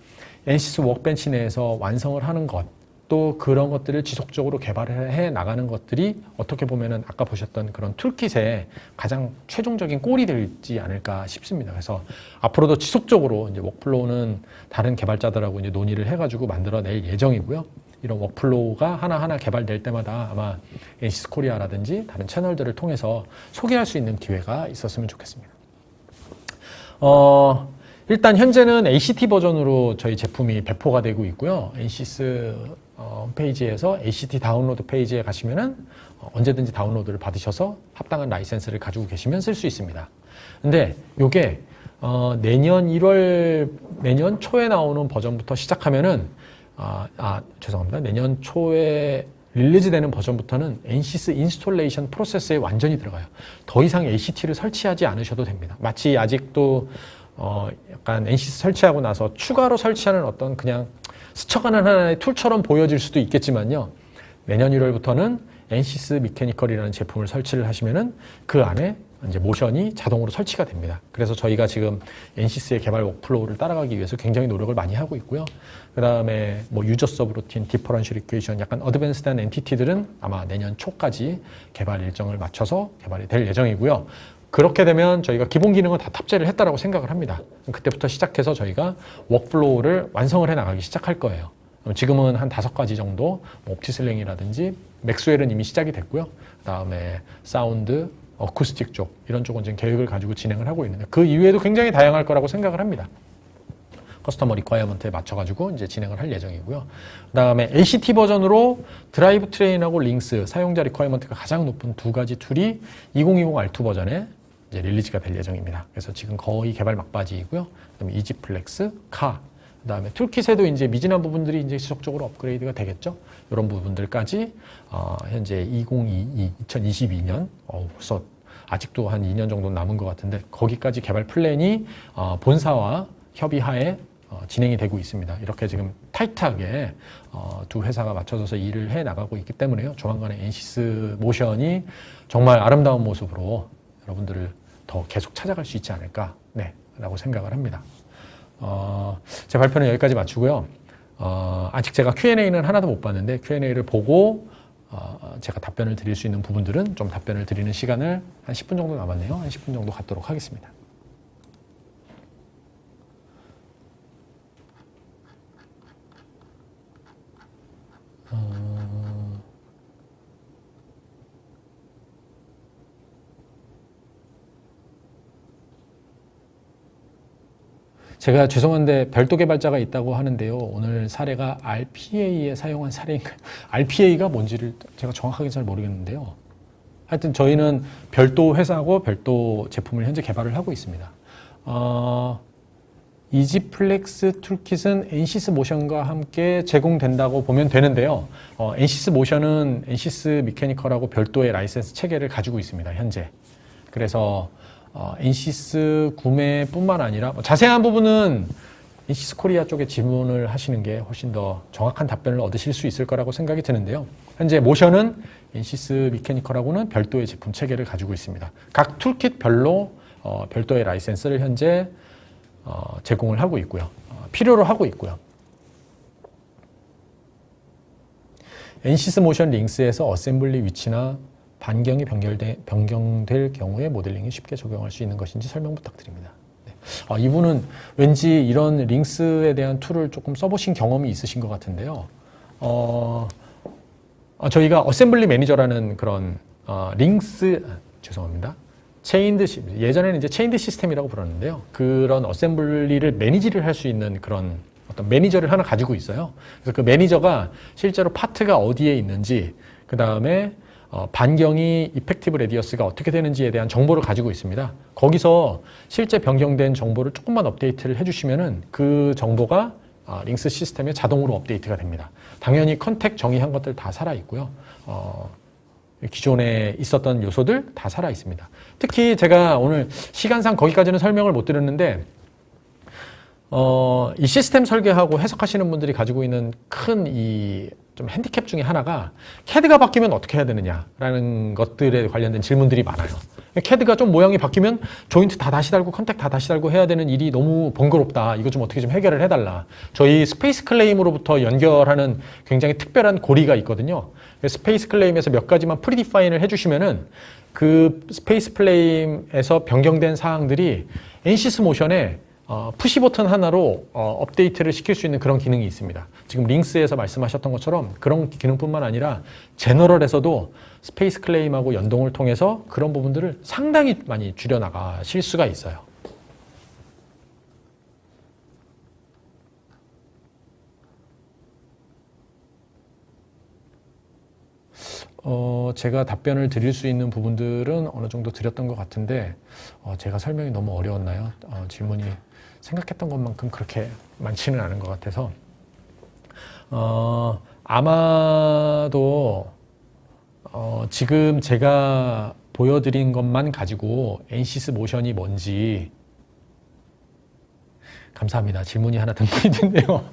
A: NCS 워크벤치 내에서 완성을 하는 것, 또 그런 것들을 지속적으로 개발을 해 나가는 것들이 어떻게 보면은 아까 보셨던 그런 툴킷의 가장 최종적인 꼴이 되지 않을까 싶습니다. 그래서 앞으로도 지속적으로 이제 워크플로우는 다른 개발자들하고 이제 논의를 해가지고 만들어낼 예정이고요. 이런 워크플로우가 하나하나 개발될 때마다 아마 NCS 코리아라든지 다른 채널들을 통해서 소개할 수 있는 기회가 있었으면 좋겠습니다. 일단 현재는 ACT 버전으로 저희 제품이 배포가 되고 있고요. NCS 홈페이지에서 ACT 다운로드 페이지에 가시면은 언제든지 다운로드를 받으셔서 합당한 라이센스를 가지고 계시면 쓸 수 있습니다. 근데 요게 내년 초에 나오는 버전부터 시작하면은 죄송합니다. 내년 초에 릴리즈되는 버전부터는 NCS 인스톨레이션 프로세스에 완전히 들어가요. 더 이상 ACT를 설치하지 않으셔도 됩니다. 마치 아직도 약간 NCS 설치하고 나서 추가로 설치하는 어떤 그냥 스쳐가는 하나의 툴처럼 보여질 수도 있겠지만요. 내년 1월부터는 NCS 미케니컬이라는 제품을 설치를 하시면은 그 안에 이제 모션이 자동으로 설치가 됩니다. 그래서 저희가 지금 NCS의 개발 워크플로우를 따라가기 위해서 굉장히 노력을 많이 하고 있고요. 그 다음에 뭐 유저 서브루틴, 디퍼런셜 이퀘이션, 약간 어드밴스드한 엔티티들은 아마 내년 초까지 개발 일정을 맞춰서 개발이 될 예정이고요. 그렇게 되면 저희가 기본 기능은 다 탑재를 했다라고 생각을 합니다. 그때부터 시작해서 저희가 워크플로우를 완성을 해 나가기 시작할 거예요. 지금은 한 5가지 정도, 뭐 옵티슬랭이라든지 맥스웰은 이미 시작이 됐고요. 그 다음에 사운드, 어쿠스틱 쪽, 이런 쪽은 지금 계획을 가지고 진행을 하고 있는데, 그 이외에도 굉장히 다양할 거라고 생각을 합니다. 커스터머 리ኳ이어먼트에 맞춰가지고 이제 진행을 할 예정이고요. 그 다음에 ACT 버전으로 드라이브 트레인하고 링스, 사용자 리ኳ이어먼트가 가장 높은 2가지 툴이 2020 R2 버전에 이제 릴리즈가 될 예정입니다. 그래서 지금 거의 개발 막바지이고요. 그다음에 이지플렉스, 카, 그다음에 툴킷에도 이제 미진한 부분들이 이제 지속적으로 업그레이드가 되겠죠. 이런 부분들까지 현재 2022년 벌써 아직도 한 2년 정도 남은 것 같은데, 거기까지 개발 플랜이 본사와 협의하에 진행이 되고 있습니다. 이렇게 지금 타이트하게 두 회사가 맞춰져서 일을 해 나가고 있기 때문에요. 조만간에 NCS 모션이 정말 아름다운 모습으로 여러분들을 더 계속 찾아갈 수 있지 않을까, 네, 라고 생각을 합니다. 제 발표는 여기까지 마치고요. 아직 제가 Q&A는 하나도 못 봤는데 Q&A를 보고 제가 답변을 드릴 수 있는 부분들은 좀 답변을 드리는 시간을 한 10분 정도 남았네요. 한 10분 정도 갖도록 하겠습니다. 제가 죄송한데 별도 개발자가 있다고 하는데요. 오늘 사례가 RPA에 사용한 사례인가요? RPA가 뭔지를 제가 정확하게 잘 모르겠는데요. 하여튼 저희는 별도 회사하고 별도 제품을 현재 개발을 하고 있습니다. 이지플렉스 툴킷은 NCS 모션과 함께 제공된다고 보면 되는데요. NCS 모션은 NCS 미케니컬하고 별도의 라이센스 체계를 가지고 있습니다. 현재. 그래서 NCS 구매뿐만 아니라 자세한 부분은 NCS 코리아 쪽에 질문을 하시는 게 훨씬 더 정확한 답변을 얻으실 수 있을 거라고 생각이 드는데요. 현재 모션은 NCS 미케니컬하고는 별도의 제품 체계를 가지고 있습니다. 각 툴킷별로 별도의 라이센스를 현재 제공을 하고 있고요. 필요로 하고 있고요. NCS 모션 링스에서 어셈블리 위치나 반경이 변경될 경우에 모델링이 쉽게 적용할 수 있는 것인지 설명 부탁드립니다. 네. 이분은 왠지 이런 링스에 대한 툴을 조금 써보신 경험이 있으신 것 같은데요. 저희가 어셈블리 매니저라는 그런 링스, 죄송합니다. 예전에는 이제 체인드 시스템이라고 불렀는데요. 그런 어셈블리를 매니지를 할 수 있는 그런 어떤 매니저를 하나 가지고 있어요. 그래서 그 매니저가 실제로 파트가 어디에 있는지, 그 다음에 반경이 이펙티브 레디어스가 어떻게 되는지에 대한 정보를 가지고 있습니다. 거기서 실제 변경된 정보를 조금만 업데이트를 해주시면은 그 정보가 링스 시스템에 자동으로 업데이트가 됩니다. 당연히 컨택 정의한 것들 다 살아 있고요. 기존에 있었던 요소들 다 살아 있습니다. 특히 제가 오늘 시간상 거기까지는 설명을 못 드렸는데 이 시스템 설계하고 해석하시는 분들이 가지고 있는 큰 좀 핸디캡 중에 하나가 CAD가 바뀌면 어떻게 해야 되느냐라는 것들에 관련된 질문들이 많아요. CAD가 좀 모양이 바뀌면 조인트 다 다시 달고 컨택 다 다시 달고 해야 되는 일이 너무 번거롭다. 이거 좀 어떻게 좀 해결을 해달라. 저희 스페이스 클레임으로부터 연결하는 굉장히 특별한 고리가 있거든요. 스페이스 클레임에서 몇 가지만 프리디파인을 해주시면은 그 스페이스 클레임에서 변경된 사항들이 NCS 모션에 푸시 버튼 하나로 업데이트를 시킬 수 있는 그런 기능이 있습니다. 지금 링스에서 말씀하셨던 것처럼 그런 기능뿐만 아니라 제너럴에서도 스페이스 클레임하고 연동을 통해서 그런 부분들을 상당히 많이 줄여나가실 수가 있어요. 제가 답변을 드릴 수 있는 부분들은 어느 정도 드렸던 것 같은데 제가 설명이 너무 어려웠나요? 질문이 생각했던 것만큼 그렇게 많지는 않은 것 같아서 아마도 지금 제가 보여드린 것만 가지고 NCS 모션이 뭔지 감사합니다. 질문이 하나 등장했는데요.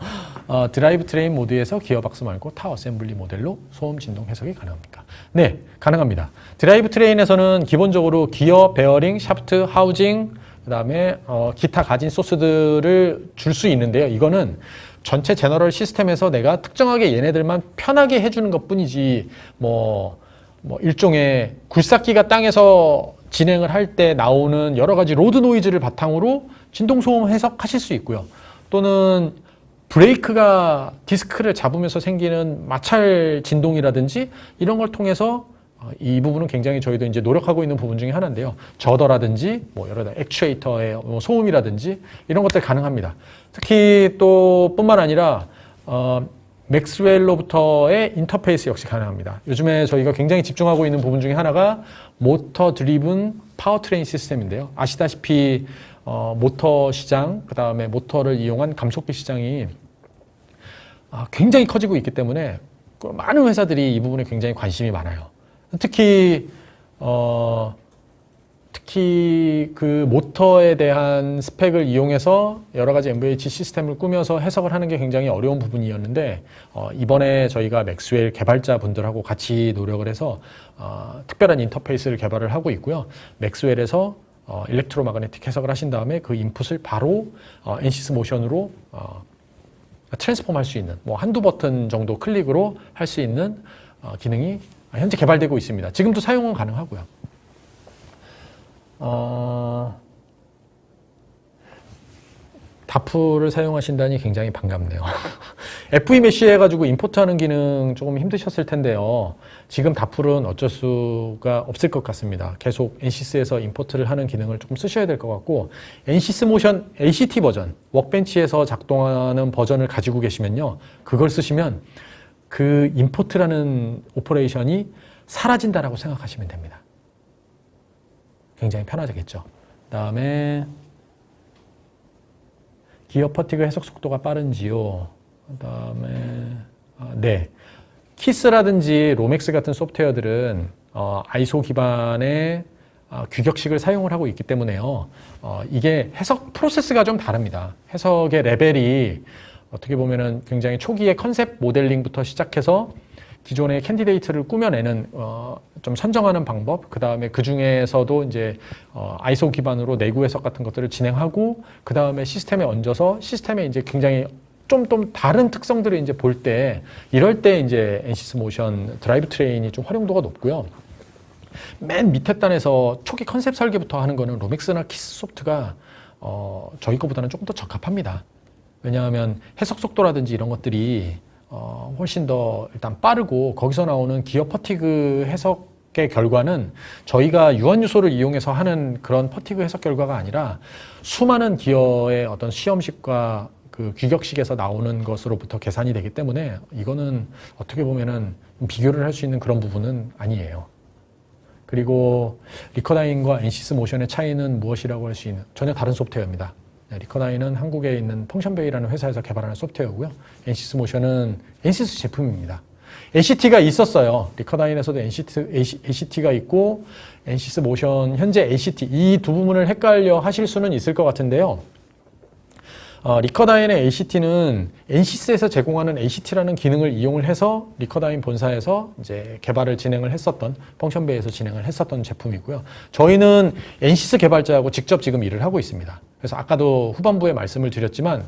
A: 드라이브 트레인 모드에서 기어박스 말고 타 어셈블리 모델로 소음 진동 해석이 가능합니까? 네, 가능합니다. 드라이브 트레인에서는 기본적으로 기어, 베어링, 샤프트, 하우징, 그 다음에 기타 가진 소스들을 줄 수 있는데요. 이거는 전체 제너럴 시스템에서 내가 특정하게 얘네들만 편하게 해주는 것 뿐이지 뭐 일종의 굴삭기가 땅에서 진행을 할 때 나오는 여러 가지 로드 노이즈를 바탕으로 진동 소음 해석하실 수 있고요. 또는 브레이크가 디스크를 잡으면서 생기는 마찰 진동이라든지 이런 걸 통해서 이 부분은 굉장히 저희도 이제 노력하고 있는 부분 중에 하나인데요. 저더라든지 뭐 여러 액추에이터의 소음이라든지 이런 것들 가능합니다. 특히 또 뿐만 아니라 맥스웰로부터의 인터페이스 역시 가능합니다. 요즘에 저희가 굉장히 집중하고 있는 부분 중에 하나가 모터 드리븐 파워트레인 시스템인데요. 아시다시피 모터 시장, 그 다음에 모터를 이용한 감속기 시장이 굉장히 커지고 있기 때문에 많은 회사들이 이 부분에 굉장히 관심이 많아요. 특히 특히 그 모터에 대한 스펙을 이용해서 여러 가지 MVH 시스템을 꾸며서 해석을 하는 게 굉장히 어려운 부분이었는데 이번에 저희가 맥스웰 개발자분들하고 같이 노력을 해서 특별한 인터페이스를 개발을 하고 있고요. 맥스웰에서 일렉트로마그네틱 해석을 하신 다음에 그 인풋을 바로 엔시스 모션으로 트랜스폼 할 수 있는 뭐 한두 버튼 정도 클릭으로 할 수 있는 기능이 현재 개발되고 있습니다. 지금도 사용은 가능하고요. 다프를 사용하신다니 굉장히 반갑네요. FE 메쉬 해가지고 임포트하는 기능 조금 힘드셨을 텐데요. 지금 다풀은 어쩔 수가 없을 것 같습니다. 계속 NCS에서 임포트를 하는 기능을 조금 쓰셔야 될 것 같고, NCS 모션 ACT 버전, 워크벤치에서 작동하는 버전을 가지고 계시면요, 그걸 쓰시면 그 임포트라는 오퍼레이션이 사라진다라고 생각하시면 됩니다. 굉장히 편하겠죠. 그다음에 기어 퍼티그 해석 속도가 빠른지요. 그다음에 네, 키스라든지 로맥스 같은 소프트웨어들은 아이소 기반의 규격식을 사용을 하고 있기 때문에요. 이게 해석 프로세스가 좀 다릅니다. 해석의 레벨이 어떻게 보면은 굉장히 초기의 컨셉 모델링부터 시작해서 기존의 캔디데이트를 꾸며내는 좀 선정하는 방법, 그 다음에 그 중에서도 이제 아이소 기반으로 내구 해석 같은 것들을 진행하고, 그 다음에 시스템에 얹어서 시스템에 이제 굉장히 좀 다른 특성들을 이제 볼 때, 이럴 때 이제 엔시스 모션 드라이브 트레인이 좀 활용도가 높고요. 맨 밑에 단에서 초기 컨셉 설계부터 하는 거는 로맥스나 키스 소프트가 저희 거보다는 조금 더 적합합니다. 왜냐하면 해석 속도라든지 이런 것들이 훨씬 더 일단 빠르고, 거기서 나오는 기어 퍼티그 해석의 결과는 저희가 유한 요소를 이용해서 하는 그런 퍼티그 해석 결과가 아니라 수많은 기어의 어떤 시험식과 그 규격식에서 나오는 것으로부터 계산이 되기 때문에 이거는 어떻게 보면은 비교를 할 수 있는 그런 부분은 아니에요. 그리고 리커다인과 엔시스 모션의 차이는 무엇이라고 할 수 있는, 전혀 다른 소프트웨어입니다. 리커다인은 한국에 있는 펑션베이라는 회사에서 개발하는 소프트웨어고요. 엔시스 모션은 엔시스 제품입니다. ACT가 있었어요. 리커다인에서도 ACT가 있고, 엔시스 모션, 현재 ACT, 이 두 부분을 헷갈려 하실 수는 있을 것 같은데요. 리커다인의 ACT는 엔시스에서 제공하는 ACT라는 기능을 이용을 해서 리커다인 본사에서 이제 개발을 진행을 했었던, 펑션베이에서 진행을 했었던 제품이고요. 저희는 엔시스 개발자하고 직접 지금 일을 하고 있습니다. 그래서 아까도 후반부에 말씀을 드렸지만,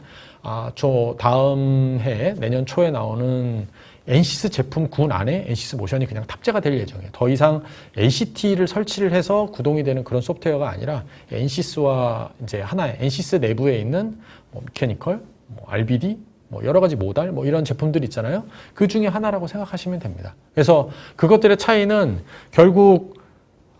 A: 저 다음 해, 내년 초에 나오는 엔시스 제품 군 안에 엔시스 모션이 그냥 탑재가 될 예정이에요. 더 이상 ACT를 설치를 해서 구동이 되는 그런 소프트웨어가 아니라 엔시스와 이제 하나의 엔시스 내부에 있는 뭐 미케니컬, 뭐 RBD, 뭐 여러 가지 모달, 뭐 이런 제품들 있잖아요. 그 중에 하나라고 생각하시면 됩니다. 그래서 그것들의 차이는 결국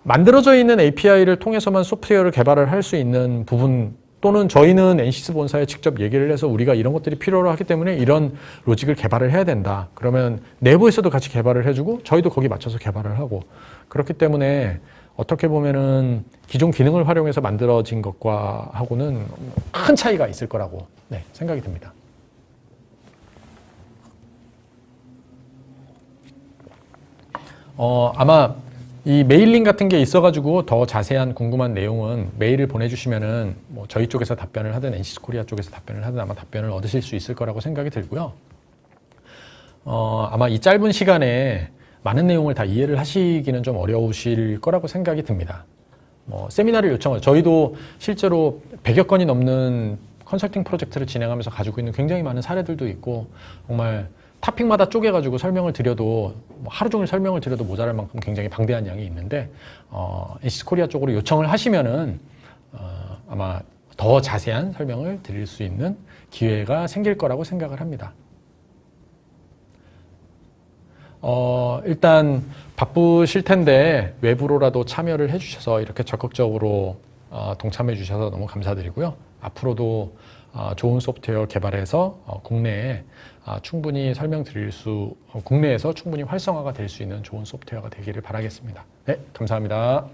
A: 만들어져 있는 API를 통해서만 소프트웨어를 개발을 할 수 있는 부분, 또는 저희는 엔시스 본사에 직접 얘기를 해서 우리가 이런 것들이 필요로 하기 때문에 이런 로직을 개발을 해야 된다. 그러면 내부에서도 같이 개발을 해주고 저희도 거기 맞춰서 개발을 하고, 그렇기 때문에 어떻게 보면은 기존 기능을 활용해서 만들어진 것과 하고는 큰 차이가 있을 거라고 생각이 듭니다. 아마 이 메일링 같은 게 있어가지고 더 자세한 궁금한 내용은 메일을 보내주시면은 뭐 저희 쪽에서 답변을 하든 엔시스 코리아 쪽에서 답변을 하든 아마 답변을 얻으실 수 있을 거라고 생각이 들고요. 아마 이 짧은 시간에 많은 내용을 다 이해를 하시기는 좀 어려우실 거라고 생각이 듭니다. 세미나를 요청을, 저희도 실제로 100여 건이 넘는 컨설팅 프로젝트를 진행하면서 가지고 있는 굉장히 많은 사례들도 있고, 정말 타픽마다 쪼개가지고 설명을 드려도 하루 종일 설명을 드려도 모자랄 만큼 굉장히 방대한 양이 있는데, 엔시스 코리아 쪽으로 요청을 하시면은 아마 더 자세한 설명을 드릴 수 있는 기회가 생길 거라고 생각을 합니다. 일단 바쁘실 텐데 외부로라도 참여를 해주셔서 이렇게 적극적으로 동참해 주셔서 너무 감사드리고요. 앞으로도 좋은 소프트웨어 개발해서 국내에 충분히 국내에서 충분히 활성화가 될 수 있는 좋은 소프트웨어가 되기를 바라겠습니다. 네, 감사합니다.